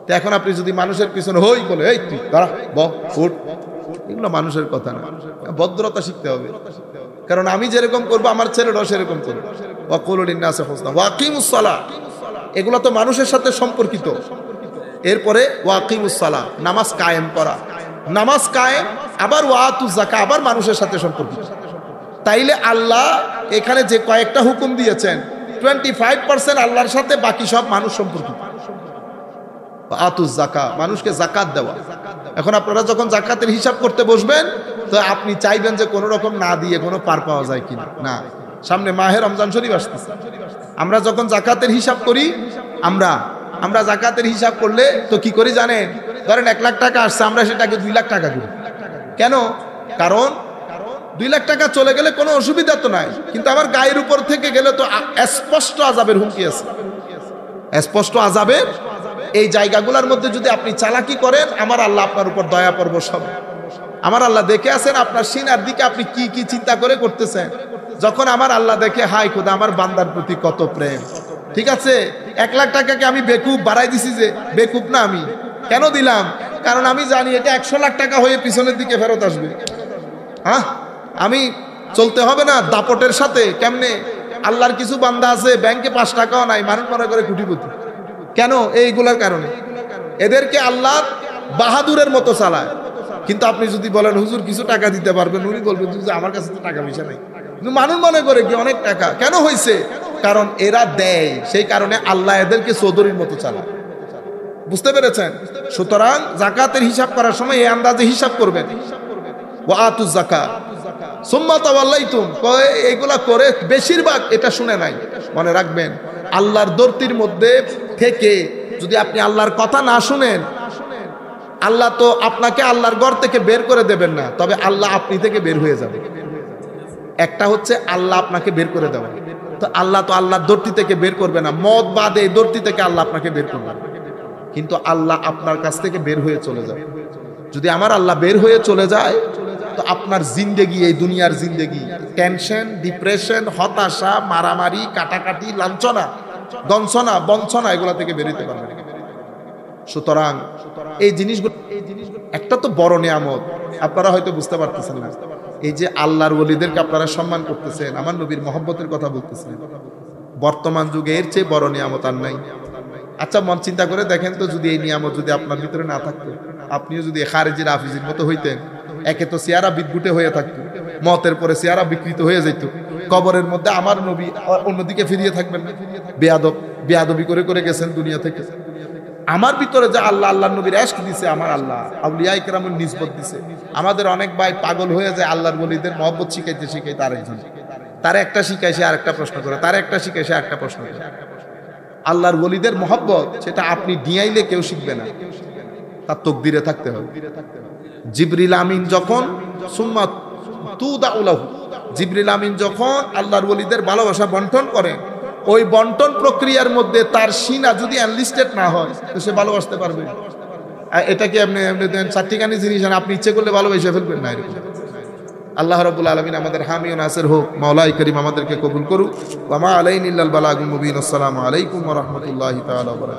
তো এখন আপনি যদি মানুষের পিছনে হই বলে, এই তুই দাঁড়া, বহ, ফুট, এগুলো মানুষের কথা না, ভদ্রতা শিখতে হবে। কারণ আমি যেরকম করবো আমার ছেলেরাও সেরকম করবে। ওয়াকুলু লিন্নাসি হুসনা ওয়াকিমুস সালাহ, এগুলো তো মানুষের সাথে সম্পর্কিত। এরপরে ওয়াকিমুস সালাহ, নামাজ কায়েম করা, নামাজ কায়েম, আবার ওয়াতুজ যাকাত, আবার মানুষের সাথে সম্পর্কিত। তাইলে আল্লাহ এখানে যে কয়েকটা হুকুম দিয়েছেন 25% আল্লাহর সাথে, বাকি সব মানুষ সম্পর্কিত। আতুজ যাকাত, মানুষকে যাকাত দেওয়া। এখন আপনারা যখন যাকাতের হিসাব করতে বসবেন তো আপনি চাইবেন যে কোনো রকম না দিয়ে কোনো পার পাওয়া যায় কিনা। না, সামনে মাহে রমজান শরীফ আসতেছে। আমরা যখন যাকাতের হিসাব করি, আমরা যাকাতের হিসাব করলে তো কি করি জানেন? ধরেন 1 লাখ টাকা আসছে, আমরা সেটাকে 2 লাখ টাকা করি। কেন? কারণ 2 লাখ টাকা চলে গেলে কোনো অসুবিধা তো নাই, কিন্তু আমার গায়ের উপর থেকে গেলে তো স্পষ্ট আযাবের হুমকি আছে, স্পষ্ট আযাবের। এই জায়গাগুলোর মধ্যে যদি আপনি চালাকি করেন, আমার আল্লাহ আপনার উপর দয়া পরবশ হবে। আমার আল্লাহ দেখে আছেন আপনার সিনার দিকে আপনি কি কি চিন্তা করে করতেছেন। যখন আমার আল্লাহ দেখে, হাই খোদা আমার বান্দার প্রতি কত প্রেম। ঠিক আছে, 1 লাখ টাকাকে আমি বেকুব বাড়াই দিছি, যে বেকুব না আমি কেন দিলাম? কারণ আমি জানি এটা 100 লাখ টাকা হয়ে পিছনের দিকে ফেরত আসবে। হ্যাঁ, আমি চলতে হবে না দাপটের সাথে। কেমনে? আল্লাহর কিছু বান্দা আছে ব্যাংকে 5 টাকাও নাই, মানুষ মনে করে কোটিপতি। কেন? এইগুলার কারণে। এদেরকে আল্লাহ বাহাদুরের মতো চালায়। কিন্তু আপনি যদি বলেন হুজুর কিছু টাকা দিতে পারবেন, উনি বলবেন যে আমার কাছে তো টাকা পয়সা নেই। কিন্তু মানুষ মনে করে কি অনেক টাকা। কেন হয়েছে? কারণ এরা দেয়, সেই কারণে আল্লাহ এদেরকে চৌধুরীর মতো চালায়। বুঝতে পেরেছেন? সুতরাং যাকাতের হিসাব করার সময় এই আন্দাজে হিসাব করবেন। ওয়াতুজ যাকাত সুম্মা তাওয়াল্লাইতুম, এইগুলা করে বেশিরভাগ এটা শুনে নাই। মনে রাখবেন, আল্লাহর দর্তির মধ্যে থেকে যদি আপনি আল্লাহর কথা না শুনেন, আল্লাহ তো আপনাকে আল্লাহর ঘর থেকে বের করে দেবেন না, তবে আল্লাহ আপনি থেকে বের হয়ে যাবে। একটা হচ্ছে আল্লাহ আপনাকে বের করে দেওয়া, তো আল্লাহ তো আল্লাহর দর্তি থেকে বের করবে না। মদ বাদে এই দর্তি থেকে আল্লাহ আপনাকে বের করবে না, কিন্তু আল্লাহ আপনার কাছ থেকে বের হয়ে চলে যাবে। যদি আমার আল্লাহ বের হয়ে চলে যায়, তো আপনার জিন্দেগি, এই দুনিয়ার জিন্দেগি, টেনশন, ডিপ্রেশন, হতাশা, মারামারি, কাটাকাটি, লাঞ্ছনা, দংশনা, বঞ্চনা, এগুলা থেকে বেরোতে পারবেন। সুতরাং এই জিনিসগুলো, একটা তো বড় নিয়ামত, আপনারা হয়তো বুঝতে পারতেছেন না। এই যে আল্লাহর ওলিদেরকে আপনারা সম্মান করতেছেন, আমার নবীর মহব্বতের কথা বলতেছেন, বর্তমান যুগে এর চেয়ে বড় নিয়ামত আর নাই। আচ্ছা, মন চিন্তা করে দেখেন তো, যদি এই নিয়ামত যদি আপনার ভিতরে না থাকতো, আপনিও যদি খারেজির হাফিজির মতো হইতেন, একে তো চেহারা বিদ্যুটে হয়ে থাকতো, মতের পরে চেহারা বিকৃত হয়ে যেত, কবরের মধ্যে আমার নবী অন্যদিকে ফিরিয়ে থাকবেন না। বেয়াদবি করে করে গেছেন দুনিয়া থেকে। আমার ভিতরে যে আল্লাহ, আল্লাহ নবীর ইশক দিছে, আমার আল্লাহ আউলিয়া ইকরামের নিসবত দিছে। আমাদের অনেক ভাই পাগল হয়ে যায় আল্লাহর ওলিদের মহব্বত শিখাইতে শিখাইতে, আরেকজন তার একটা শিখায় সে আরেকটা প্রশ্ন করে, তার একটা শিখায় সে আরেকটা প্রশ্ন করে। আল্লাহর ওলিদের মহব্বত সেটা আপনি ডিয়াইলে কেউ শিখবে না, তার তকদিরে থাকতে হবে। জিবরিল আমিন যখন সুম্মা তুদাউলাহু, জিবরিল আমিন যখন আল্লাহর ওলিদের ভালোবাসা বন্টন করেন, ওই বন্টন প্রক্রিয়ার মধ্যে তার সিনা যদি অ্যানলিস্টেড না হয়, তো সে ভালোবাসতে পারবে। এটা কি আপনি দেন চারটিখানি জিনিস আপনি ইচ্ছে করলে ভালোবেসে ফেলবেন না, এরকম। আল্লাহ রাব্বুল আলামিন আমাদের হামি ও নাসির হোক। মাওলাই করিম আমাদেরকে কবুল করুক। ওয়া মা আলাইনা ইল্লাল বালাগুল মুবিন। আসসালামু আলাইকুম ওয়া রাহমাতুল্লাহি তাআলা ওয়া বারাকাতুহু।